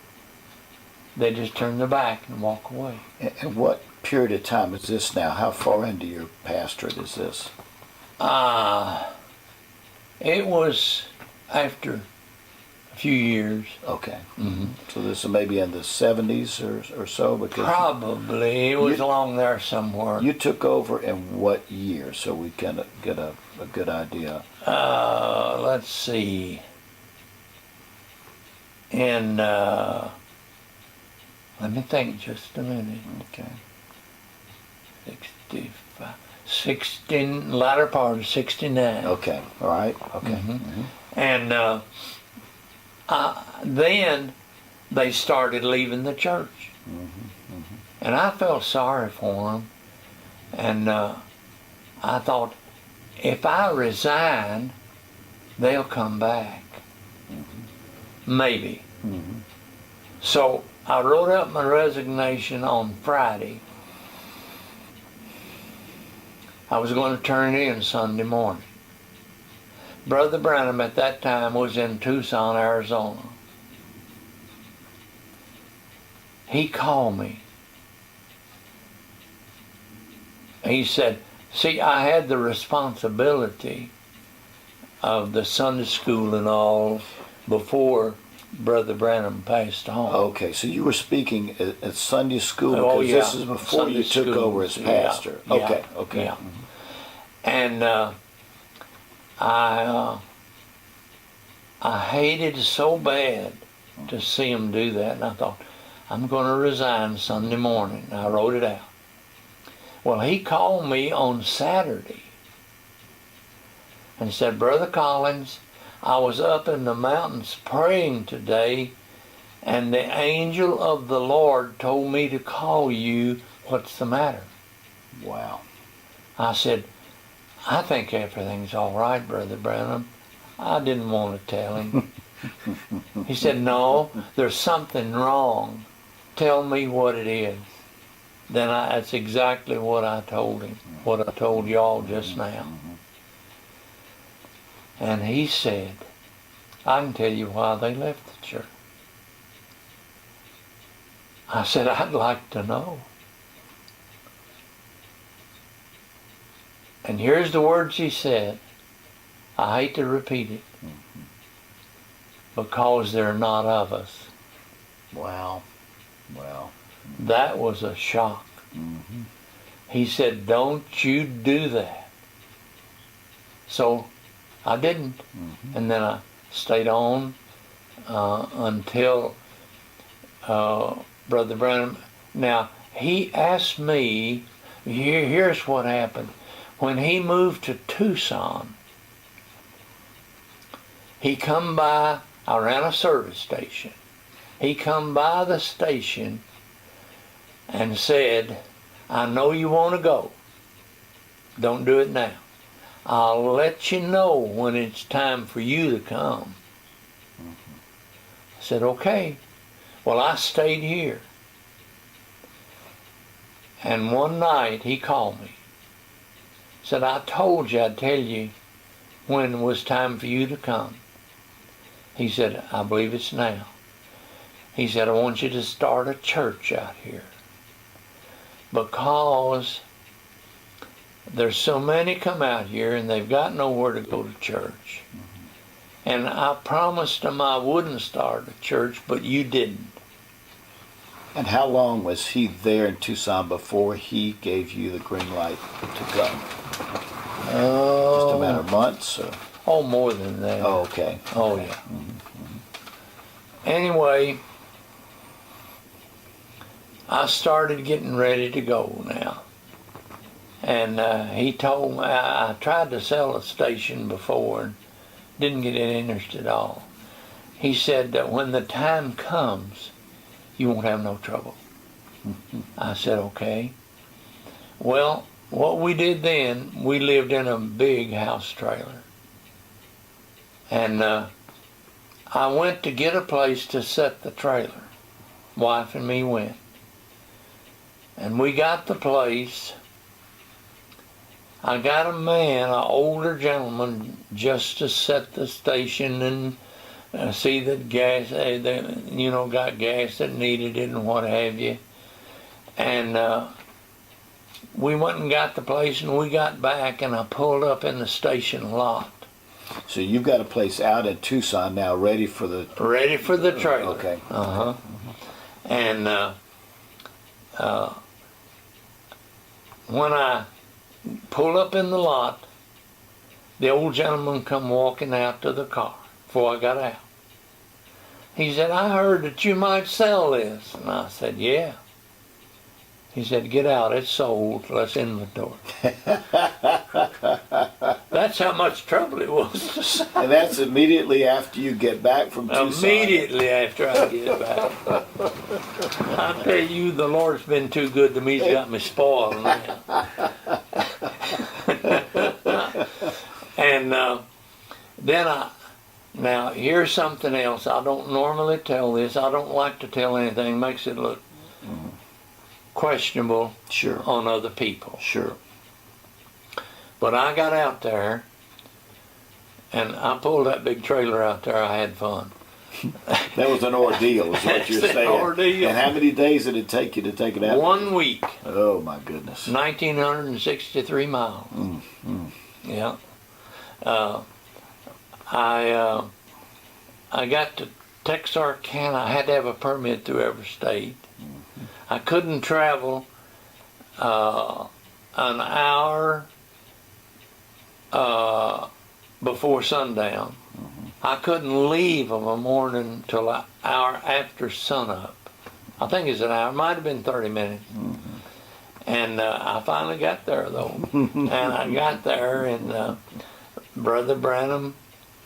Speaker 2: They just turn their back and walk away.
Speaker 1: And what period of time is this now? How far into your pastorate is this?
Speaker 2: It was after a few years.
Speaker 1: Okay.
Speaker 2: Mm-hmm.
Speaker 1: So this is maybe in the 70s or so? Because
Speaker 2: Probably. It was along there somewhere.
Speaker 1: you took over in what year, so we can get a good idea?
Speaker 2: Let's see. In, let me think just a minute.
Speaker 1: Okay.
Speaker 2: 65, 16, latter part of 69.
Speaker 1: Okay. All right. Okay.
Speaker 2: Mhm. And then they started leaving the church. And I felt sorry for them. And I thought, if I resign, they'll come back. Maybe. So I wrote up my resignation on Friday. I was going to turn it in Sunday morning. Brother Branham at that time was in Tucson, Arizona. He called me. He said, see, I had the responsibility of the Sunday school and all before Brother Branham passed on.
Speaker 1: Okay, so you were speaking at Sunday school because
Speaker 2: Oh, yeah.
Speaker 1: this is before
Speaker 2: Sunday
Speaker 1: you took
Speaker 2: school.
Speaker 1: over as
Speaker 2: Yeah,
Speaker 1: pastor.
Speaker 2: yeah,
Speaker 1: Okay, okay.
Speaker 2: yeah. And I hated so bad to see him do that, and I thought, I'm going to resign Sunday morning. I wrote it out. Well, he called me on Saturday and said, Brother Collins, I was up in the mountains praying today, and the angel of the Lord told me to call you. What's the matter?
Speaker 1: Wow.
Speaker 2: I said, I think everything's all right, Brother Branham. I didn't want to tell him. He said, no, there's something wrong. Tell me what it is. Then that's exactly what I told him, what I told y'all just now. And he said, I can tell you why they left the church. I said, I'd like to know. And here's the words he said. I hate to repeat it. Because they're not of us.
Speaker 1: Wow. Wow.
Speaker 2: That was a shock. He said, don't you do that. So I didn't. And then I stayed on until Brother Branham. Now, he asked me, here's what happened. When he moved to Tucson, he come by, I ran a service station. He come by the station and said, I know you want to go. Don't do it now. I'll let you know when it's time for you to come. I said, okay. Well, I stayed here. And one night he called me. Said, I told you I'd tell you when it was time for you to come. He said, I believe it's now. He said, I want you to start a church out here. Because there's so many come out here and they've got nowhere to go to church. And I promised them I wouldn't start a church, but you didn't.
Speaker 1: And how long was he there in Tucson before he gave you the green light to go? Just a matter of months? Or?
Speaker 2: Oh, more than that.
Speaker 1: Oh, okay.
Speaker 2: Oh, yeah. Anyway, I started getting ready to go now. And he told me, I tried to sell a station before and didn't get any interest at all. He said that when the time comes, you won't have no trouble. I said, okay. Well, what we did then, we lived in a big house trailer. And I went to get a place to set the trailer. Wife and me went. And we got the place. I got a man, an older gentleman, just to set the station and see that gas, got gas that needed it and what have you. And we went and got the place, and we got back, and I pulled up in the station lot.
Speaker 1: So you've got a place out in Tucson now, ready for the
Speaker 2: trailer.
Speaker 1: Okay.
Speaker 2: Uh-huh. And when I pulled up in the lot, the old gentleman come walking out to the car before I got out. He said, "I heard that you might sell this." And I said, "Yeah." He said, "Get out, it's sold, let's inventory." That's how much trouble it was.
Speaker 1: And that's immediately after you get back from Tucson.
Speaker 2: Immediately after I get back. I tell you, the Lord's been too good to me. He's got me spoiled now. And now here's something else. I don't normally tell this. I don't like to tell anything. Makes it look questionable on other people.
Speaker 1: Sure.
Speaker 2: But I got out there, and I pulled that big trailer out there. I had fun.
Speaker 1: That was an ordeal, is what you're
Speaker 2: It's an
Speaker 1: saying.
Speaker 2: ordeal.
Speaker 1: And how many days did it take you to take it out?
Speaker 2: 1 week.
Speaker 1: Oh, my goodness.
Speaker 2: 1,963 miles. Yeah. I got to Texarkana. I had to have a permit through every state. I couldn't travel an hour before sundown. I couldn't leave of a morning till an hour after sunup. I think it's an hour. It might have been 30 minutes. And I finally got there, though. And I got there, and Brother Branham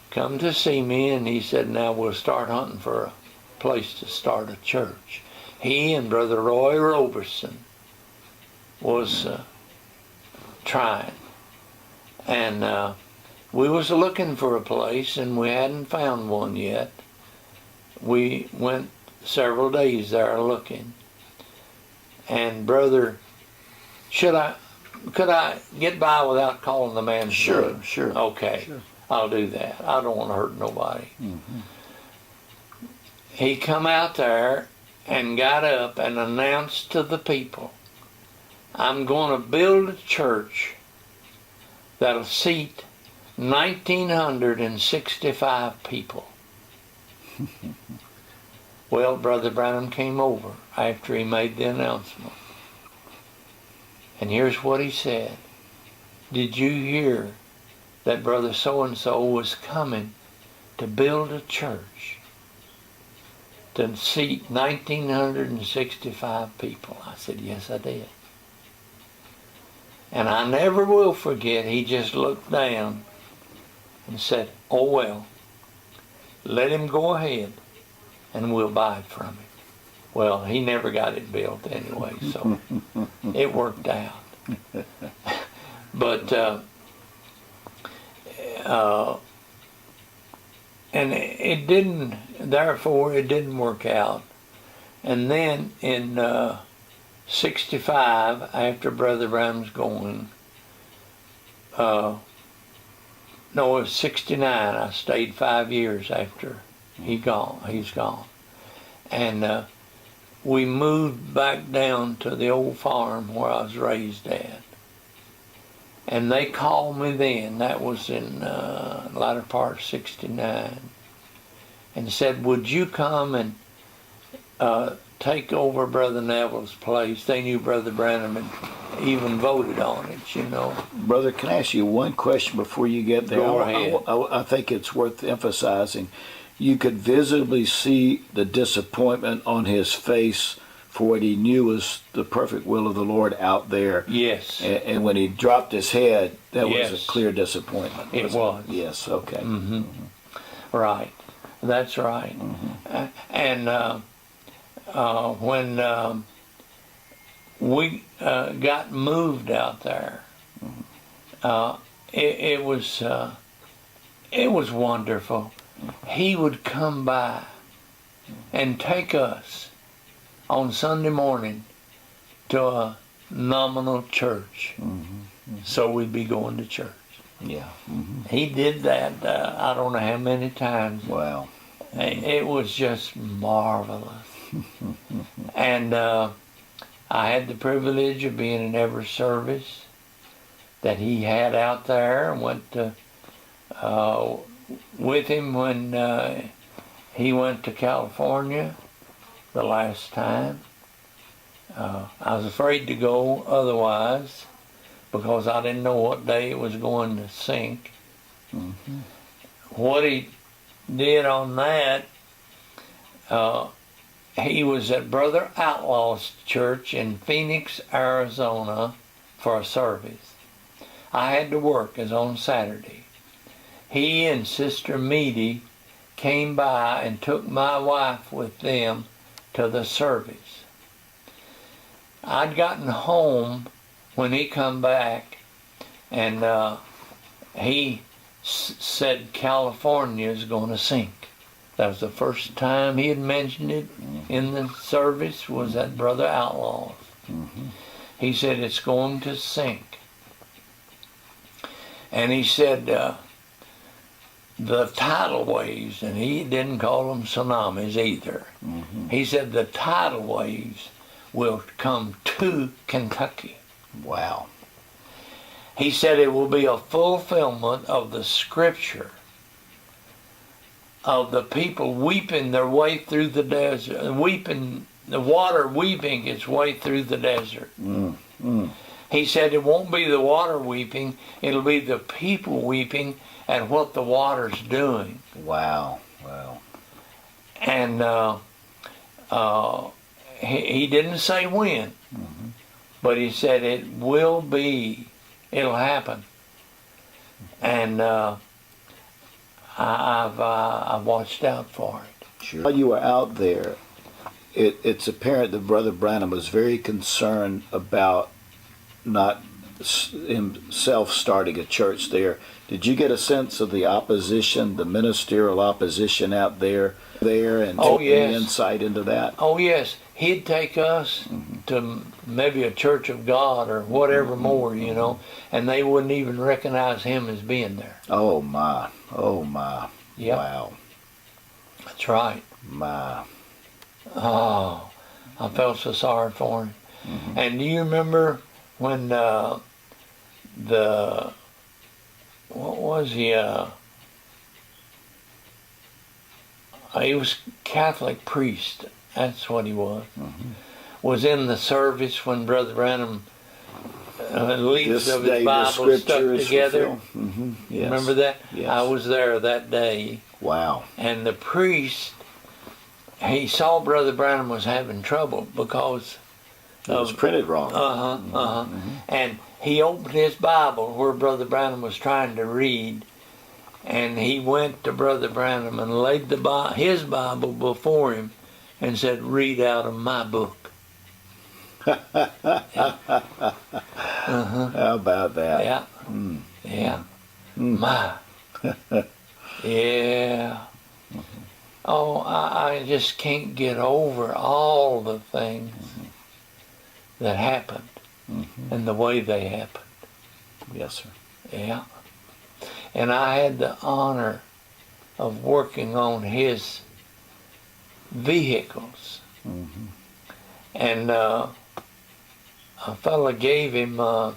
Speaker 2: come to see me, and he said, "Now we'll start hunting for a place to start a church." He and Brother Roy Roberson was trying. And we was looking for a place, and we hadn't found one yet. We went several days there looking. And Brother, could I get by without calling the man's name?
Speaker 1: Sure.
Speaker 2: Okay, sure. I'll do that. I don't want to hurt nobody. He come out there and got up and announced to the people, "I'm going to build a church that'll seat 1,965 people." Well, Brother Branham came over after he made the announcement. And here's what he said. "Did you hear that Brother so-and-so was coming to build a church to seat 1,965 people?" I said, "Yes, I did." And I never will forget, he just looked down and said, "Oh well, let him go ahead and we'll buy it from him." Well, he never got it built anyway, so it worked out. But and it didn't, therefore it didn't work out. And then in 65, after Brother Branham's going, no, it was 69, I stayed 5 years after he's gone. And we moved back down to the old farm where I was raised at. And they called me then, that was in latter part of 69, and said, "Would you come and take over Brother Neville's place?" They knew Brother Branham had even voted on it, you know.
Speaker 1: Brother, can I ask you one question before you get there?
Speaker 2: Go ahead.
Speaker 1: I think it's worth emphasizing. You could visibly see the disappointment on his face for what he knew was the perfect will of the Lord out there.
Speaker 2: Yes.
Speaker 1: And when he dropped his head, that
Speaker 2: Yes.
Speaker 1: was a clear disappointment.
Speaker 2: It was.
Speaker 1: Yes, okay.
Speaker 2: Right. That's right. And when we got moved out there, it was wonderful. he would come by and take us on Sunday morning to a nominal church. So we'd be going to church.
Speaker 1: Yeah.
Speaker 2: He did that, I don't know how many times.
Speaker 1: Wow.
Speaker 2: It was just marvelous. And I had the privilege of being in every service that he had out there, and went to, with him when he went to California the last time. I was afraid to go otherwise because I didn't know what day it was going to sink. What he did on that, he was at Brother Outlaw's church in Phoenix, Arizona for a service. I had to work as on Saturday. He and Sister Meady came by and took my wife with them to the service. I'd gotten home when he come back, and he said California is going to sink. That was the first time he had mentioned it in the service, was at Brother Outlaw's. He said it's going to sink. And he said the tidal waves, and he didn't call them tsunamis either. He said the tidal waves will come to Kentucky.
Speaker 1: Wow.
Speaker 2: He said it will be a fulfillment of the scripture of the people weeping their way through the desert, weeping, the water weeping its way through the desert. He said it won't be the water weeping, it'll be the people weeping at what the water's doing.
Speaker 1: Wow. Wow.
Speaker 2: And he didn't say when, but he said it will be, it'll happen. And I've watched out for it.
Speaker 1: Sure. While you were out there, it's apparent that Brother Branham was very concerned about not himself starting a church there. Did you get a sense of the opposition, the ministerial opposition out there, and any insight into that?
Speaker 2: Oh yes, he'd take us to maybe a Church of God or whatever more, you know, and they wouldn't even recognize him as being there.
Speaker 1: Oh my, oh my,
Speaker 2: Yep.
Speaker 1: wow.
Speaker 2: That's right.
Speaker 1: My.
Speaker 2: Oh, I felt so sorry for him. And do you remember when what was he? He was Catholic priest. That's what he was. Was in the service when Brother Branham leaves of his Bible stuck together.
Speaker 1: Yes.
Speaker 2: Remember that?
Speaker 1: Yes.
Speaker 2: I was there that day.
Speaker 1: Wow.
Speaker 2: And the priest, he saw Brother Branham was having trouble because
Speaker 1: it was printed wrong.
Speaker 2: And he opened his Bible where Brother Branham was trying to read, and he went to Brother Branham and laid his Bible before him and said, "Read out of my book."
Speaker 1: How about that?
Speaker 2: Yeah. Yeah. My. Yeah. Oh, I just can't get over all the things that happened and the way they happened.
Speaker 1: Yes, sir.
Speaker 2: Yeah. And I had the honor of working on his vehicles. And a fella gave him a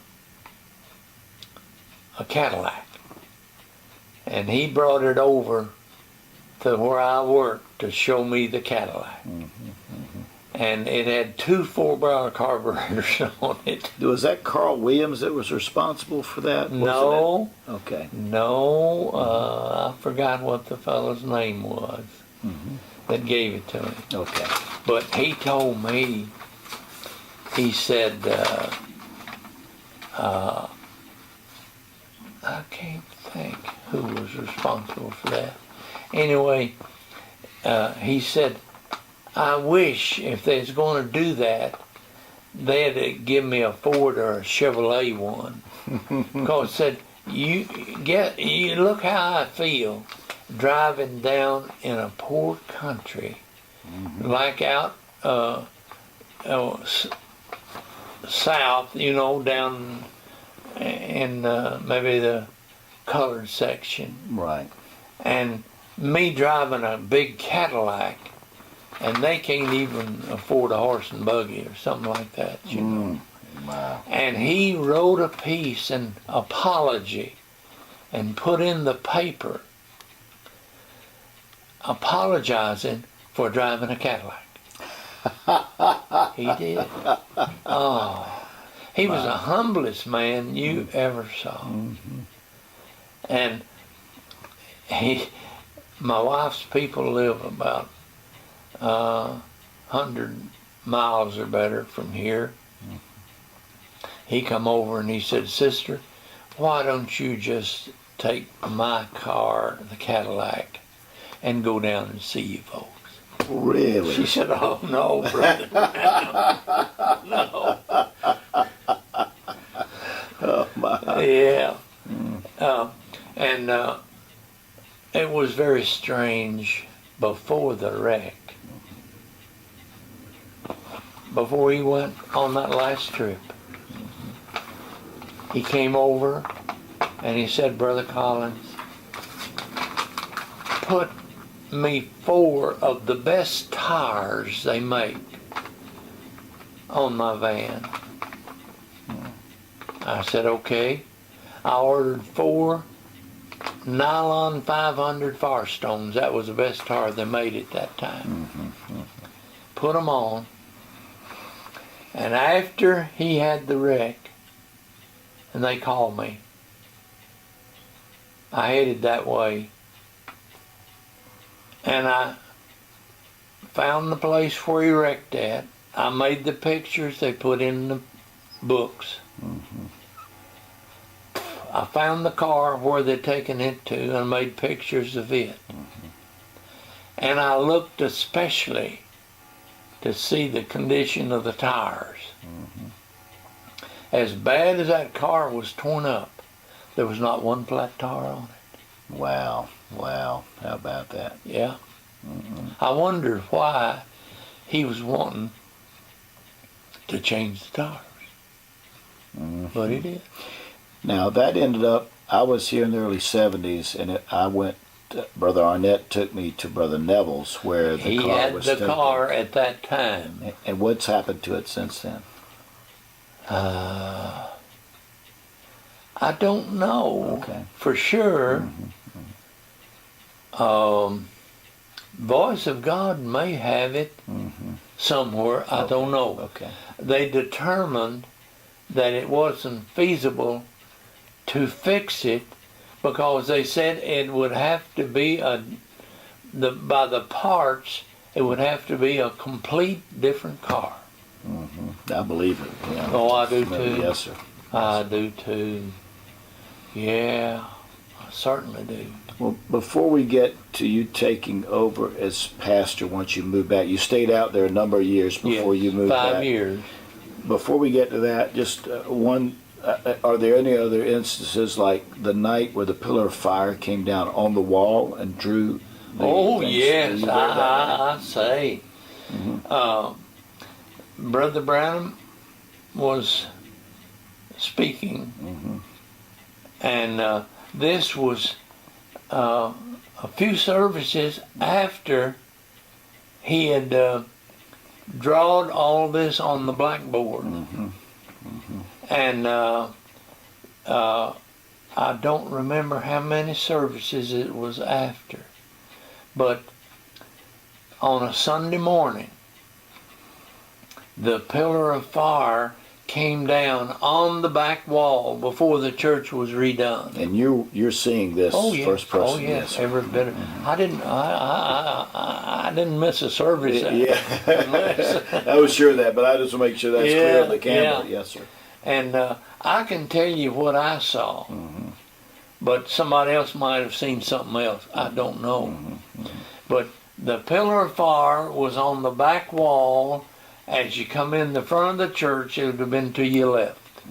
Speaker 2: Cadillac. And he brought it over to where I worked to show me the Cadillac. And it had 2 4-barrel carburetors on it.
Speaker 1: Was that Carl Williams that was responsible for that?
Speaker 2: No.
Speaker 1: Okay.
Speaker 2: No, I forgot what the fellow's name was that gave it to me.
Speaker 1: Okay.
Speaker 2: But he told me, he said, I can't think who was responsible for that. Anyway, he said, I wish if they was going to do that, they'd give me a Ford or a Chevrolet one. Because it said, you look how I feel driving down in a poor country, like out south, down in maybe the colored section.
Speaker 1: Right.
Speaker 2: And me driving a big Cadillac, and they can't even afford a horse and buggy or something like that, you know.
Speaker 1: Wow.
Speaker 2: And he wrote a piece, an apology, and put in the paper apologizing for driving a Cadillac. He did. Oh, he was the humblest man you ever saw. And my wife's people live about 100 miles or better from here. He come over and he said, "Sister, why don't you just take my car, the Cadillac, and go down and see you folks?"
Speaker 1: Really?
Speaker 2: She said, "Oh, no, brother. No."
Speaker 1: Oh, my.
Speaker 2: Yeah. And it was very strange before the wreck. Before he went on that last trip, he came over and he said, "Brother Collins, put me 4 of the best tires they make on my van." I said, "Okay." I ordered 4 nylon 500 Firestones. That was the best tire they made at that time. Put them on. And after he had the wreck, and they called me, I headed that way. And I found the place where he wrecked at. I made the pictures they put in the books. I found the car where they'd taken it to and made pictures of it. And I looked especially to see the condition of the tires. As bad as that car was torn up, there was not one flat tire on it.
Speaker 1: Wow. Wow. How about that?
Speaker 2: Yeah. I wondered why he was wanting to change the tires. But he did.
Speaker 1: Now, that ended up, I was here in the early 70s, and I went, Brother Arnett took me to Brother Neville's, where the car was
Speaker 2: He had the car at that time.
Speaker 1: And what's happened to it since then?
Speaker 2: I don't know for sure. Voice of God may have it somewhere. I don't know. They determined that it wasn't feasible to fix it because they said it would have to be by the parts, it would have to be a complete different car.
Speaker 1: I believe it. Yeah.
Speaker 2: Oh, I do too.
Speaker 1: Yes, sir.
Speaker 2: I do too. Yeah, I certainly do.
Speaker 1: Well, before we get to you taking over as pastor once you moved back, you stayed out there a number of years before you moved back.
Speaker 2: 5 years.
Speaker 1: Before we get to that, just one, are there any other instances like the night where the pillar of fire came down on the wall and drew the
Speaker 2: Oh,
Speaker 1: things?
Speaker 2: yes, I say. Brother Branham was speaking, and this was a few services after he had drawed all this on the blackboard. And I don't remember how many services it was after, but on a Sunday morning, the pillar of fire came down on the back wall before the church was redone.
Speaker 1: And you're seeing this first person.
Speaker 2: Oh yes, every bit of. I didn't miss a service.
Speaker 1: I was sure of that, but I just want to make sure that's clear on the camera. Yes, sir.
Speaker 2: And I can tell you what I saw, but somebody else might have seen something else. I don't know. But the pillar of fire was on the back wall. As you come in the front of the church, it would have been to your left.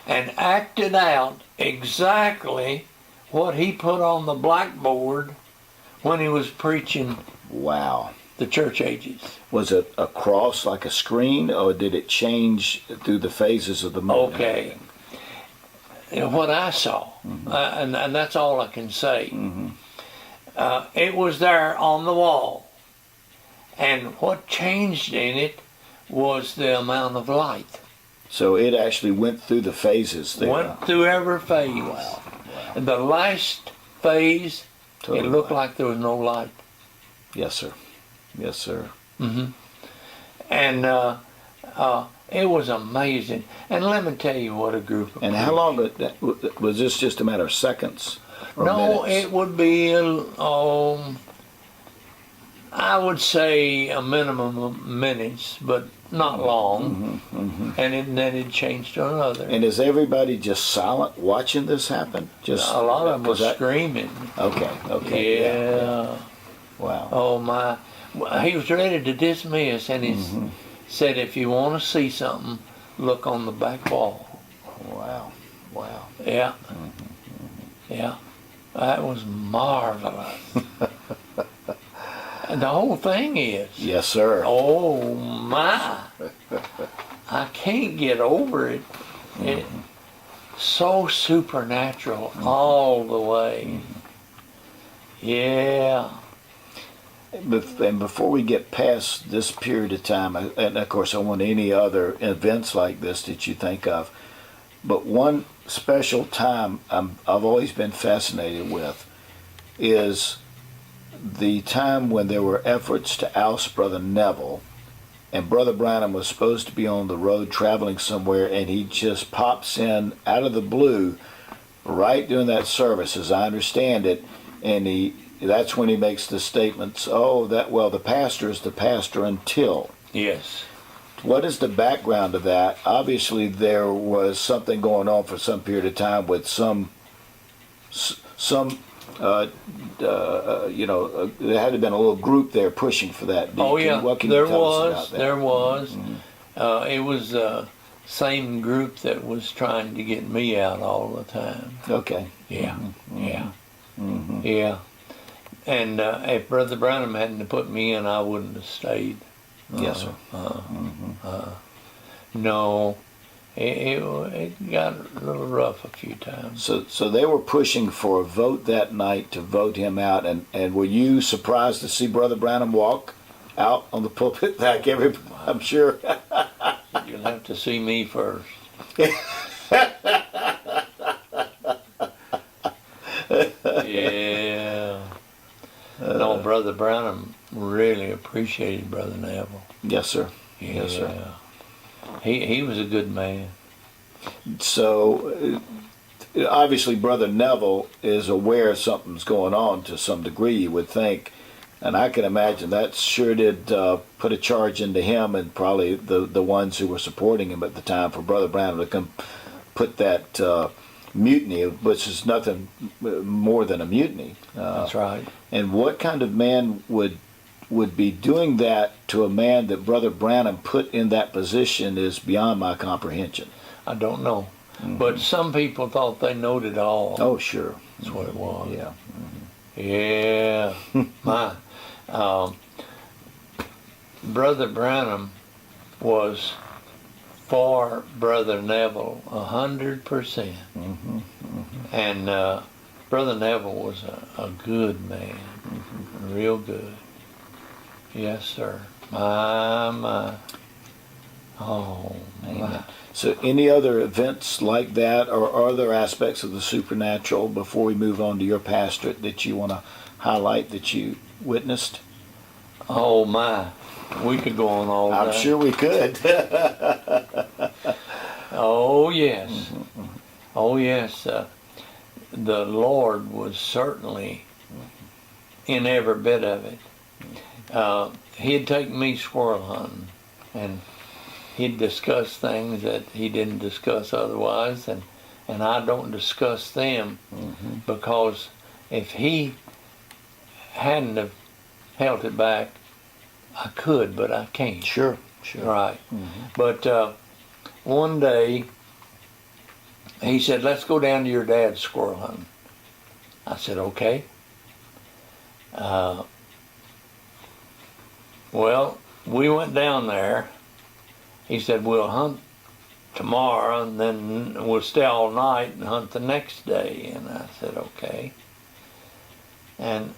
Speaker 2: And acted out exactly what he put on the blackboard when he was preaching
Speaker 1: Wow.
Speaker 2: the church ages.
Speaker 1: Was it a cross like a screen, or did it change through the phases of the moon?
Speaker 2: Okay. What I saw, and that's all I can say, it was there on the wall. And what changed in it was the amount of light.
Speaker 1: So it actually went through the phases there.
Speaker 2: Went through every phase.
Speaker 1: Wow.
Speaker 2: And the last phase,
Speaker 1: Totally
Speaker 2: it looked
Speaker 1: black.
Speaker 2: like there was no light.
Speaker 1: Yes, sir. Yes, sir.
Speaker 2: And it was amazing. And let me tell you what a group of
Speaker 1: And how long was this? Just a matter of seconds? Or
Speaker 2: No,
Speaker 1: minutes?
Speaker 2: it would be, I would say a minimum of minutes, but not long. And then it changed to another.
Speaker 1: And is everybody just silent watching this happen? Just
Speaker 2: A lot of them were
Speaker 1: 'cause that-
Speaker 2: screaming.
Speaker 1: Okay.
Speaker 2: Yeah.
Speaker 1: Wow.
Speaker 2: Oh my. He was ready to dismiss, and he said, if you want to see something, look on the back wall.
Speaker 1: Wow. Wow.
Speaker 2: Yeah. Yeah. That was marvelous. And the whole thing is,
Speaker 1: Yes, sir.
Speaker 2: oh my, I can't get over it. It's so supernatural all the way. Yeah.
Speaker 1: And before we get past this period of time, and of course I want any other events like this that you think of, but one special time I've always been fascinated with is the time when there were efforts to oust Brother Neville, and Brother Branham was supposed to be on the road traveling somewhere, and he just pops in out of the blue right during that service, as I understand it, and that's when he makes the statements, the pastor is the pastor until.
Speaker 2: Yes.
Speaker 1: What is the background of that? Obviously, there was something going on for some period of time with there had to have been a little group there pushing for that. What can you tell us about that?
Speaker 2: There was. It was the same group that was trying to get me out all the time.
Speaker 1: Okay.
Speaker 2: Yeah. Yeah. And if Brother Branham hadn't put me in, I wouldn't have stayed.
Speaker 1: Yes, sir.
Speaker 2: No, it got a little rough a few times.
Speaker 1: So they were pushing for a vote that night to vote him out, and were you surprised to see Brother Branham walk out on the pulpit like everybody? I'm sure.
Speaker 2: You'll have to see me first. Yeah. No, Brother Branham really appreciated Brother Neville.
Speaker 1: Yes, sir.
Speaker 2: Yeah.
Speaker 1: Yes, sir.
Speaker 2: He was a good man.
Speaker 1: So obviously Brother Neville is aware something's going on to some degree, you would think, and I can imagine that sure did put a charge into him and probably the ones who were supporting him at the time for Brother Branham to come put that mutiny, which is nothing more than a mutiny.
Speaker 2: That's right.
Speaker 1: And what kind of man would be doing that to a man that Brother Branham put in that position is beyond my comprehension.
Speaker 2: I don't know. But some people thought they knowed it all.
Speaker 1: Oh, sure.
Speaker 2: That's what it was.
Speaker 1: Yeah.
Speaker 2: Yeah. My Brother Branham was for Brother Neville 100%. And Brother Neville was a good man. Real good. Yes, sir. My. Oh, my.
Speaker 1: So any other events like that or other aspects of the supernatural before we move on to your pastorate that you want to highlight that you witnessed?
Speaker 2: Oh, my. We could go on all
Speaker 1: I'm
Speaker 2: day.
Speaker 1: sure we could.
Speaker 2: Oh, yes. Oh, yes. The Lord was certainly in every bit of it. He'd take me squirrel hunting, and he'd discuss things that he didn't discuss otherwise, and I don't discuss them because if he hadn't have held it back, I could, but I can't.
Speaker 1: Sure.
Speaker 2: Right. But one day he said, let's go down to your dad's squirrel hunting. I said, okay. Well, we went down there. He said, we'll hunt tomorrow and then we'll stay all night and hunt the next day. And I said, okay. And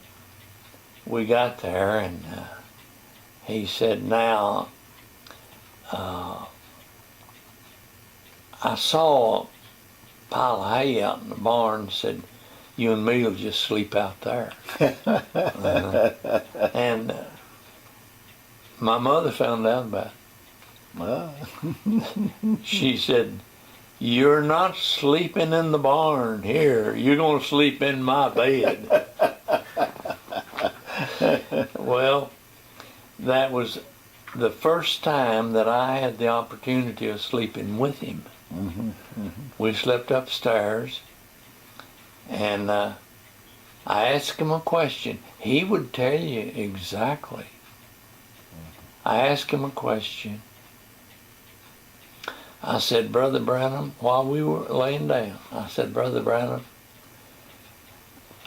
Speaker 2: we got there, and he said, now, I saw a pile of hay out in the barn. Said, you and me will just sleep out there. And my mother found out about it.
Speaker 1: Well,
Speaker 2: She said, you're not sleeping in the barn here. You're going to sleep in my bed. Well, that was the first time that I had the opportunity of sleeping with him. We slept upstairs, and I asked him a question. He would tell you exactly. I asked him a question. I said, Brother Branham, while we were laying down, I said, Brother Branham,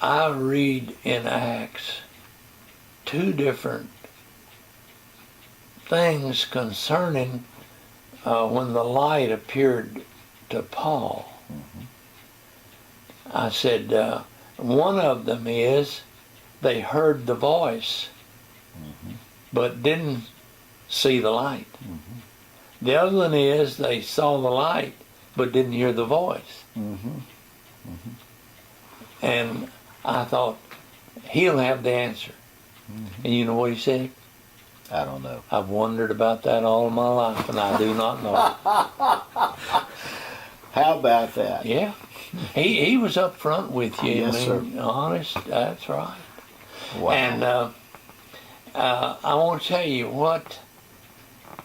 Speaker 2: I read in Acts 2 different things concerning when the light appeared to Paul. I said, one of them is they heard the voice, but didn't see the light. The other one is they saw the light, but didn't hear the voice. And I thought, he'll have the answer. And you know what he said?
Speaker 1: I don't know.
Speaker 2: I've wondered about that all my life, and I do not know.
Speaker 1: How about that?
Speaker 2: Yeah. He was up front with you.
Speaker 1: Yes,
Speaker 2: I mean, honest, that's right.
Speaker 1: Wow.
Speaker 2: And I want to tell you what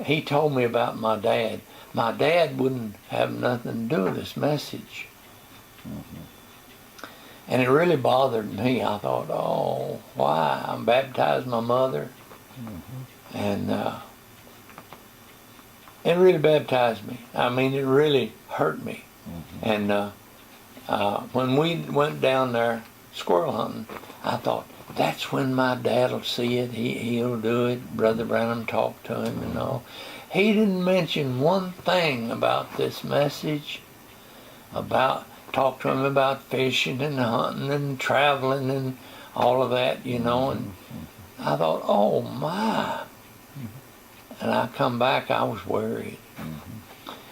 Speaker 2: he told me about my dad. My dad wouldn't have nothing to do with this message. And it really bothered me. I thought, oh, why? I baptized my mother. And it really baptized me. I mean, it really hurt me. And when we went down there squirrel hunting, I thought, that's when my dad will see it. He'll do it. Brother Branham talked to him and all. He didn't mention one thing about this message, talk to him about fishing and hunting and traveling and all of that, you know. And I thought, oh my. And I come back, I was worried.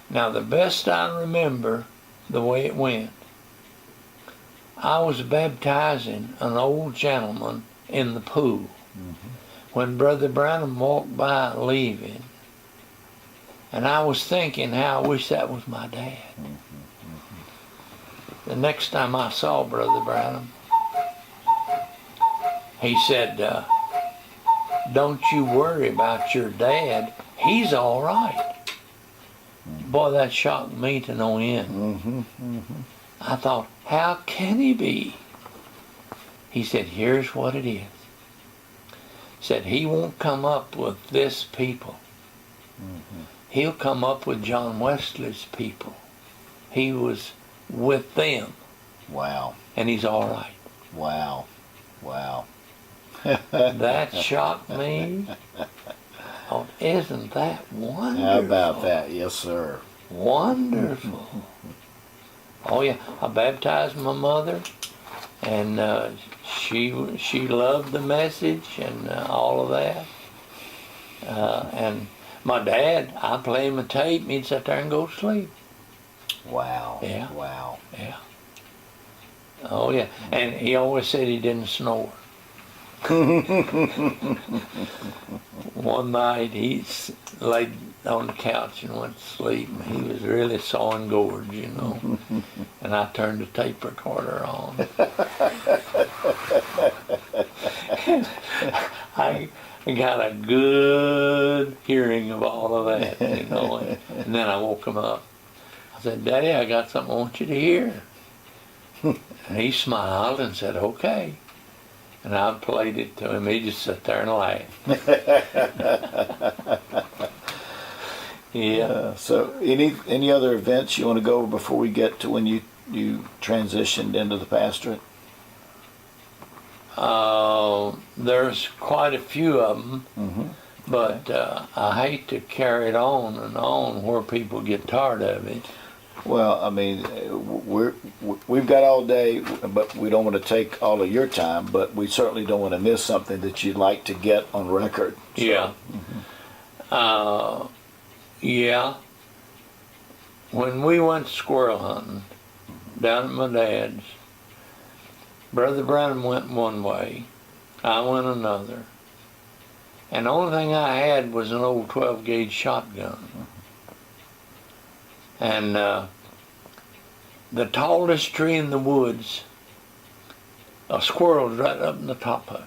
Speaker 2: Now the best I remember the way it went, I was baptizing an old gentleman in the pool. When Brother Branham walked by leaving, and I was thinking how I wish that was my dad. The next time I saw Brother Branham, he said, don't you worry about your dad. He's all right. Boy, that shocked me to no end. I thought, how can he be? He said, here's what it is. He said, he won't come up with this people. He'll come up with John Wesley's people. He was with them.
Speaker 1: Wow.
Speaker 2: And he's all right.
Speaker 1: Wow. Wow.
Speaker 2: That shocked me. Oh, isn't that wonderful?
Speaker 1: How about that? Yes, sir.
Speaker 2: Wonderful. Oh yeah, I baptized my mother, and she loved the message and all of that. And my dad, I play him a tape, and he'd sit there and go to sleep.
Speaker 1: Wow.
Speaker 2: Yeah.
Speaker 1: Wow.
Speaker 2: Yeah. Oh yeah, and he always said he didn't snore. One night he laid on the couch and went to sleep. He was really sawing gourds, you know. And I turned the tape recorder on. I got a good hearing of all of that, you know. And then I woke him up. I said, Daddy, I got something I want you to hear. And he smiled and said, okay. And I played it to him. He just sat there and laughed. Yeah.
Speaker 1: So any other events you want to go over before we get to when you transitioned into the pastorate?
Speaker 2: There's quite a few of them, but I hate to carry it on and on where people get tired of it.
Speaker 1: Well, I mean, we've got all day, but we don't want to take all of your time, but we certainly don't want to miss something that you'd like to get on record. So.
Speaker 2: Yeah. Yeah. When we went squirrel hunting down at my dad's, Brother Branham went one way, I went another, and the only thing I had was an old 12-gauge shotgun. And the tallest tree in the woods, a squirrel was right up in the top of it.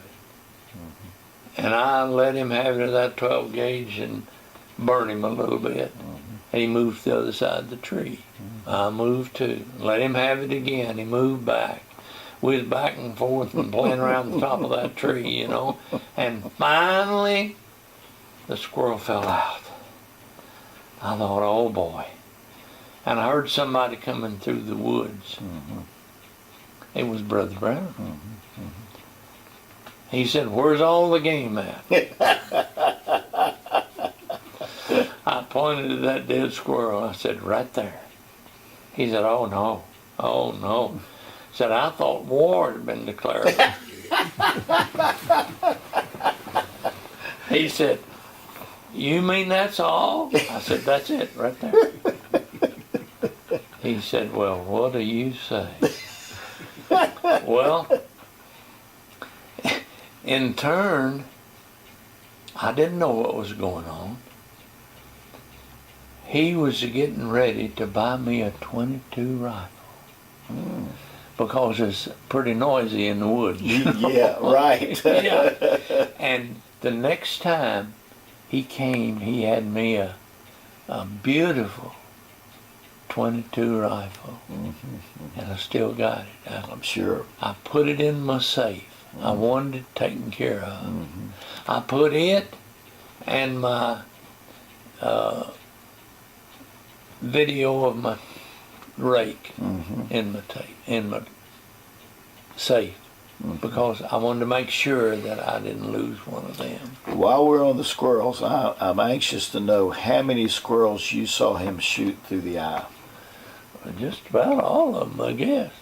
Speaker 2: And I let him have it at that 12-gauge and burn him a little bit. And he moved to the other side of the tree. I moved too. Let him have it again. He moved back. We was back and forth and playing around the top of that tree, you know. And finally, the squirrel fell out. I thought, oh boy. And I heard somebody coming through the woods. It was Brother Brown. He said, "Where's all the game at?" I pointed to that dead squirrel. I said, "Right there." He said, "Oh no, oh no." He said, "I thought war had been declared." He said, "You mean that's all?" I said, "That's it, right there." He said, "Well, what do you say?" Well, in turn, I didn't know what was going on. He was getting ready to buy me a .22 rifle because it's pretty noisy in the woods.
Speaker 1: Yeah, right.
Speaker 2: Yeah. And the next time he came, he had me a beautiful .22 rifle, and I still got it.
Speaker 1: I'm sure.
Speaker 2: I put it in my safe. I wanted it taken care of. I put it and my video of my rake in my safe because I wanted to make sure that I didn't lose one of them.
Speaker 1: While we're on the squirrels, I'm anxious to know how many squirrels you saw him shoot through the eye.
Speaker 2: Just about all of them, I guess.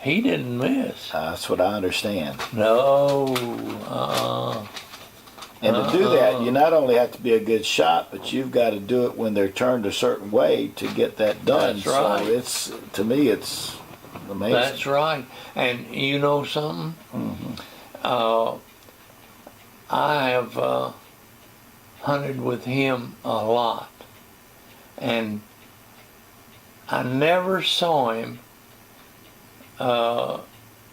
Speaker 2: He didn't miss.
Speaker 1: That's what I understand.
Speaker 2: No.
Speaker 1: And to do that, you not only have to be a good shot, but you've got to do it when they're turned a certain way to get that done.
Speaker 2: That's right.
Speaker 1: So it's, to me, it's amazing.
Speaker 2: That's right. And you know something? I have hunted with him a lot. And I never saw him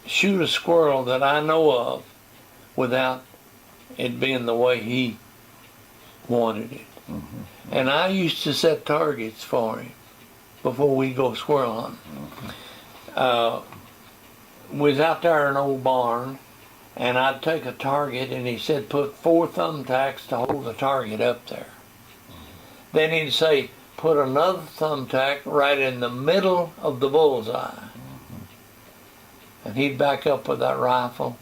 Speaker 2: shoot a squirrel that I know of without it being the way he wanted it. And I used to set targets for him before we go squirrel hunting. We was out there in an old barn, and I'd take a target, and he said put 4 thumbtacks to hold the target up there. Then he'd say put another thumbtack right in the middle of the bullseye. And he'd back up with that rifle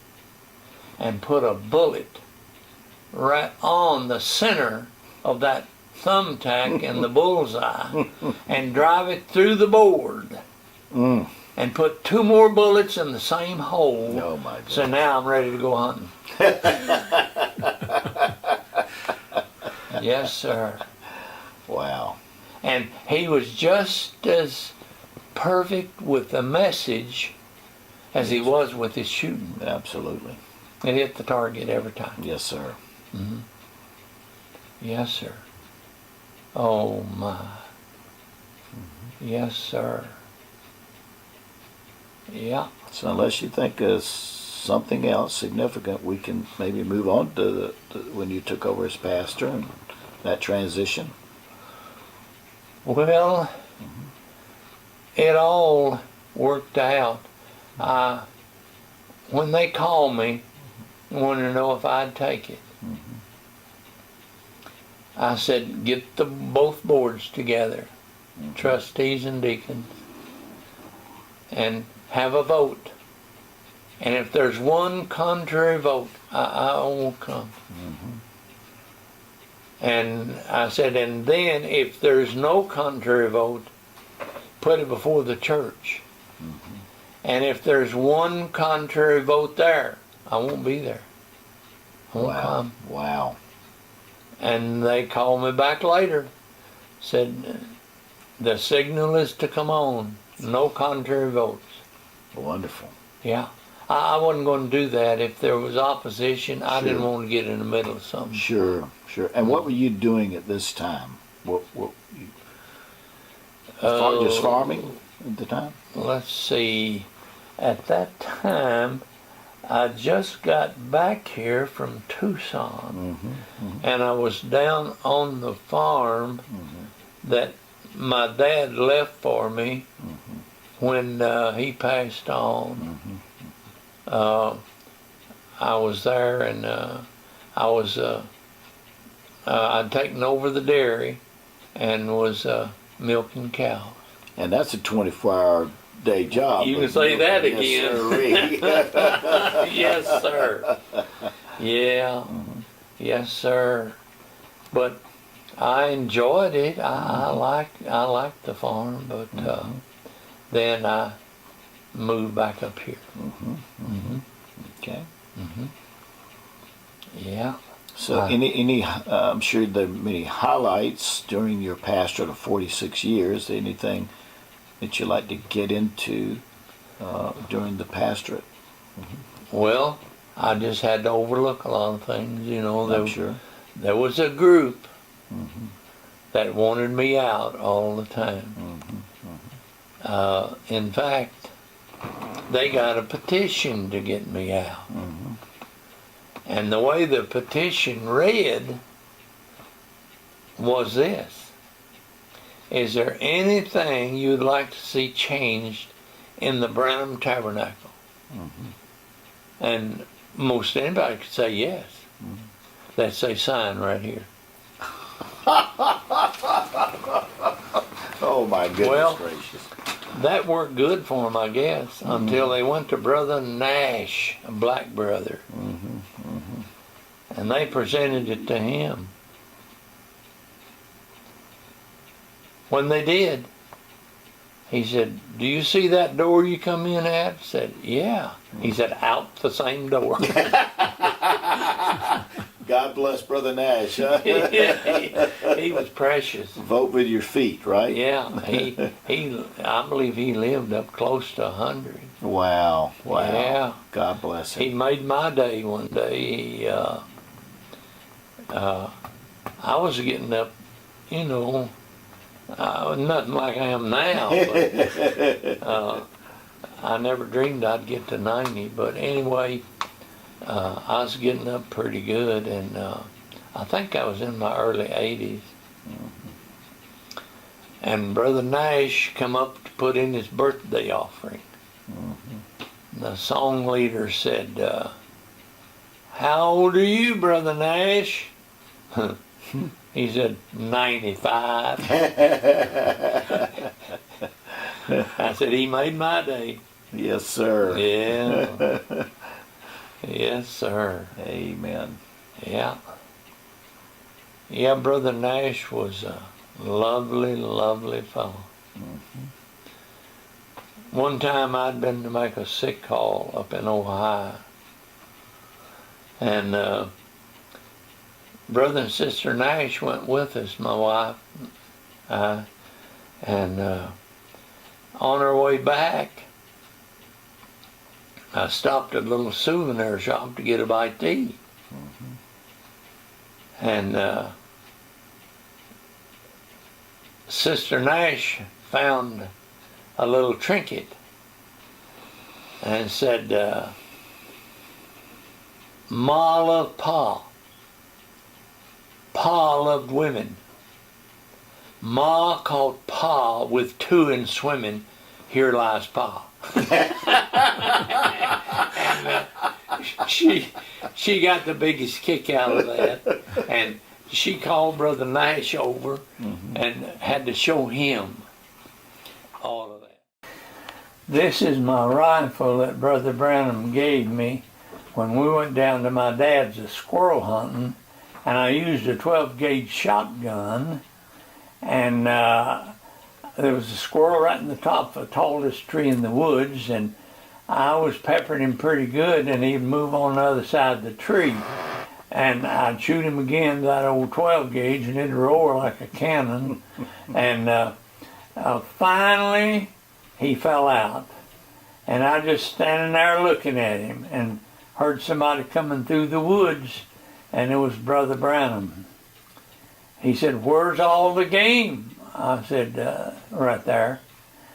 Speaker 2: and put a bullet right on the center of that thumbtack in the bullseye and drive it through the board and put 2 more bullets in the same hole.
Speaker 1: Oh my goodness.
Speaker 2: So now I'm ready to go hunting. Yes, sir.
Speaker 1: Wow.
Speaker 2: And he was just as perfect with the message as he was with his shooting.
Speaker 1: Absolutely.
Speaker 2: It hit the target every time.
Speaker 1: Yes, sir.
Speaker 2: Yes, sir. Oh, my. Yes, sir. Yeah.
Speaker 1: So unless you think of something else significant, we can maybe move on to when you took over as pastor and that transition.
Speaker 2: Well, it all worked out. When they called me, wanted to know if I'd take it. I said, get both boards together, trustees and deacons, and have a vote. And if there's one contrary vote, I won't come. And I said, and then if there's no contrary vote, put it before the church. And if there's one contrary vote there, I won't be there. I won't come.
Speaker 1: Wow.
Speaker 2: And they called me back later, said, the signal is to come on, no contrary votes.
Speaker 1: Wonderful.
Speaker 2: Yeah. I wasn't going to do that. If there was opposition, I didn't
Speaker 1: Sure.
Speaker 2: want to get in the middle of something.
Speaker 1: Sure, sure. And what were you doing at this time? What just farming at the time?
Speaker 2: Let's see. At that time, I just got back here from Tucson, and I was down on the farm that my dad left for me when he passed on. I was there, and I'd taken over the dairy and was milking cows.
Speaker 1: And that's a 24-hour day job.
Speaker 2: You can say that again.
Speaker 1: Yes,
Speaker 2: Yes, sir. Yeah. Yes, sir. But I enjoyed it. I liked the farm, but then I moved back up here.
Speaker 1: Okay.
Speaker 2: Yeah.
Speaker 1: So any I'm sure there are many highlights during your pastorate of 46 years. Anything that you like to get into during the pastorate?
Speaker 2: Well, I just had to overlook a lot of things. You know,
Speaker 1: I'm sure.
Speaker 2: There was a group that wanted me out all the time. In fact, they got a petition to get me out. And the way the petition read was this: is there anything you'd like to see changed in the Branham Tabernacle? And most anybody could say yes. They'd say sign right here.
Speaker 1: Oh my goodness
Speaker 2: Well,
Speaker 1: gracious.
Speaker 2: That worked good for them, I guess, until they went to Brother Nash, a black brother. And they presented it to him. When they did, he said, do you see that door you come in at? I said, yeah. He said, out the same door.
Speaker 1: God bless Brother Nash. Huh?
Speaker 2: He was precious.
Speaker 1: Vote with your feet, right?
Speaker 2: Yeah, I believe he lived up close to 100.
Speaker 1: Wow.
Speaker 2: Yeah.
Speaker 1: God bless
Speaker 2: He
Speaker 1: him.
Speaker 2: made my day one day. I was getting up, you know, nothing like I am now, but I never dreamed I'd get to 90. But anyway, I was getting up pretty good, and I think I was in my early 80s. And Brother Nash come up to put in his birthday offering. The song leader said, how old are you, Brother Nash? He said, 95. I said, he made my day.
Speaker 1: Yes, sir.
Speaker 2: Yeah. Yes, sir.
Speaker 1: Amen.
Speaker 2: Yeah. Yeah, Brother Nash was a lovely, lovely fellow. One time I'd been to make a sick call up in Ohio. And Brother and Sister Nash went with us, my wife. And on our way back, I stopped at a little souvenir shop to get a bite to eat. And Sister Nash found a little trinket and said, Ma loved Pa. Pa loved women. Ma caught Pa with two in swimming. Here lies Pa. And she got the biggest kick out of that, and she called Brother Nash over and had to show him all of that. This is my rifle that Brother Branham gave me when we went down to my dad's squirrel hunting, and I used a 12-gauge shotgun, and there was a squirrel right in the top of the tallest tree in the woods, and I was peppering him pretty good, and he'd move on the other side of the tree. And I'd shoot him again with that old 12-gauge, and it'd roar like a cannon. And finally, he fell out. And I just standing there looking at him, and heard somebody coming through the woods, and it was Brother Branham. He said, "Where's all the game?" I said, "Right there."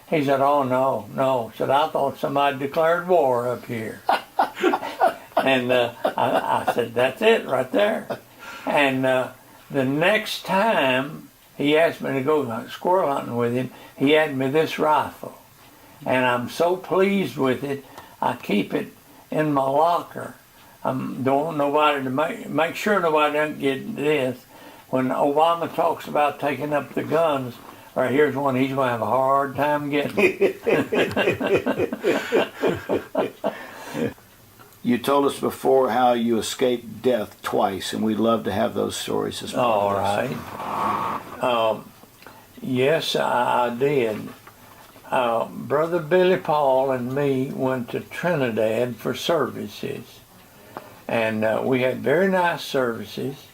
Speaker 2: He said, "Oh, no." Said, "I thought somebody declared war up here." And I said, "That's it right there." And the next time he asked me to go squirrel hunting with him, he had me this rifle. And I'm so pleased with it, I keep it in my locker. I don't want nobody to make sure nobody doesn't get this. When Obama talks about taking up the guns, right here's one he's going to have a hard time getting.
Speaker 1: You told us before how you escaped death twice, and we'd love to have those stories as well.
Speaker 2: All right. Yes, I did. Brother Billy Paul and me went to Trinidad for services, and we had very nice services.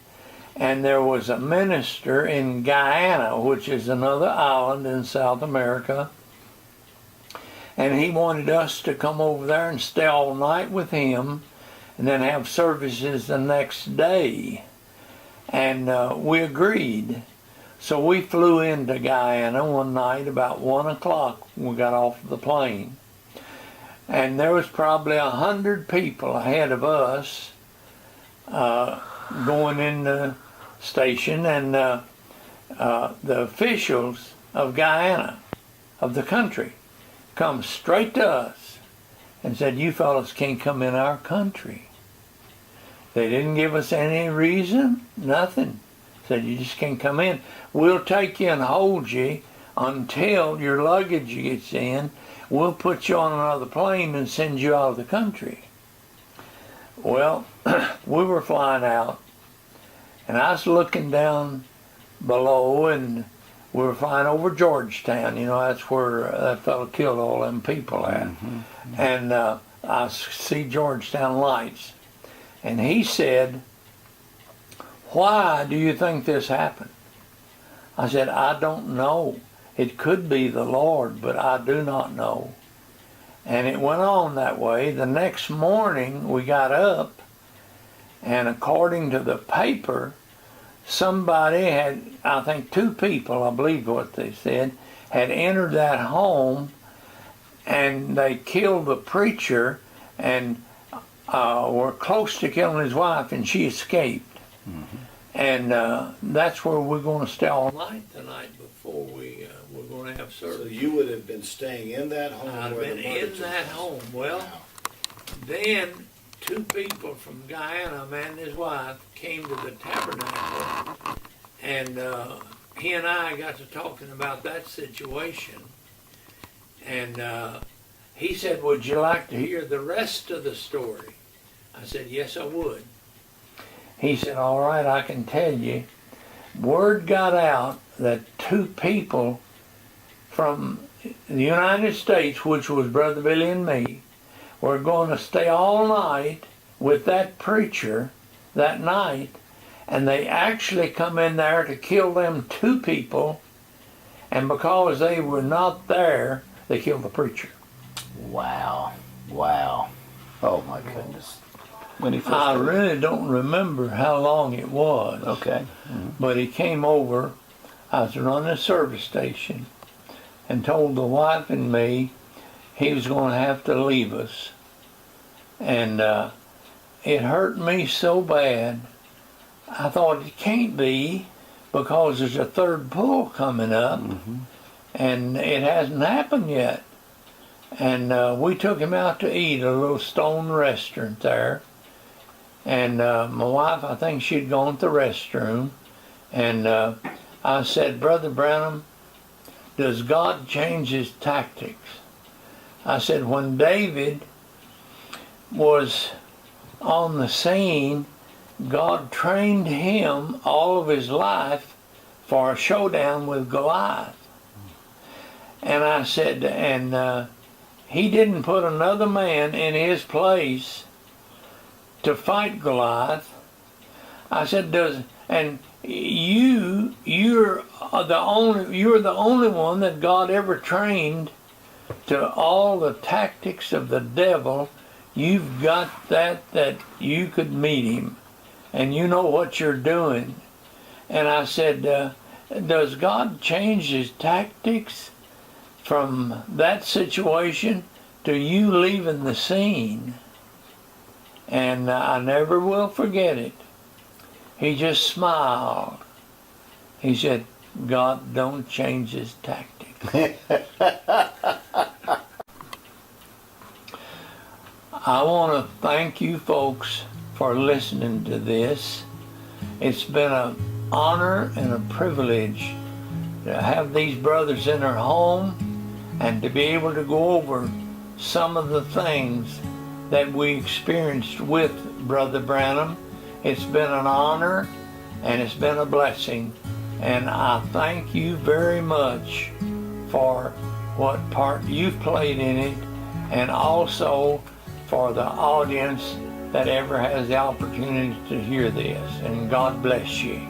Speaker 2: And there was a minister in Guyana, which is another island in South America, and he wanted us to come over there and stay all night with him and then have services the next day. And we agreed. So we flew into Guyana one night about 1 o'clock when we got off the plane. And there was probably 100 people ahead of us going in the station, and the officials of Guyana, of the country, come straight to us and said, "You fellas can't come in our country." They didn't give us any reason, nothing. Said, "You just can't come in. We'll take you and hold you until your luggage gets in. We'll put you on another plane and send you out of the country." Well, we were flying out, and I was looking down below, and we were flying over Georgetown. You know, that's where that fellow killed all them people at. Mm-hmm. And I see Georgetown lights. And he said, "Why do you think this happened?" I said, "I don't know. It could be the Lord, but I do not know." And it went on that way. The next morning we got up, and according to the paper, somebody had, I think 2 people, I believe what they said, had entered that home, and they killed the preacher and were close to killing his wife, and she escaped. Mm-hmm. And that's where we're going to stay all night tonight before we're going to have service.
Speaker 1: So you would have been staying in that home?
Speaker 2: I'd been in that home. Well, then 2 people from Guyana, a man and his wife, came to the tabernacle, and he and I got to talking about that situation. And he said, "Would you like to hear the rest of the story?" I said, "Yes, I would." He said, "All right, I can tell you." Word got out that 2 people from the United States, which was Brother Billy and me, were going to stay all night with that preacher that night, and they actually come in there to kill them 2 people, and because they were not there, they killed the preacher.
Speaker 1: Wow. Oh my goodness. When he first
Speaker 2: I really don't remember how long it was.
Speaker 1: Okay. Mm-hmm.
Speaker 2: But he came over, I was running a service station, and told the wife and me he was going to have to leave us. And it hurt me so bad. I thought it can't be, because there's a 3rd pull coming up, mm-hmm. and it hasn't happened yet. And we took him out to eat at a little stone restaurant there. And my wife, I think she'd gone to the restroom. And I said, "Brother Branham, does God change his tactics?" I said, when David was on the scene, God trained him all of his life for a showdown with Goliath. And I said, and he didn't put another man in his place to fight Goliath. I said, and you're the only one that God ever trained to all the tactics of the devil. You've got that you could meet him, and you know what you're doing. And I said, does God change his tactics from that situation to you leaving the scene? And I never will forget it. He just smiled. He said, God don't change his tactics. I want to thank you folks for listening to this. It's been an honor and a privilege to have these brothers in our home and to be able to go over some of the things that we experienced with Brother Branham. It's been an honor and it's been a blessing, and I thank you very much for what part you've played in it, and also for the audience that ever has the opportunity to hear this. And God bless you.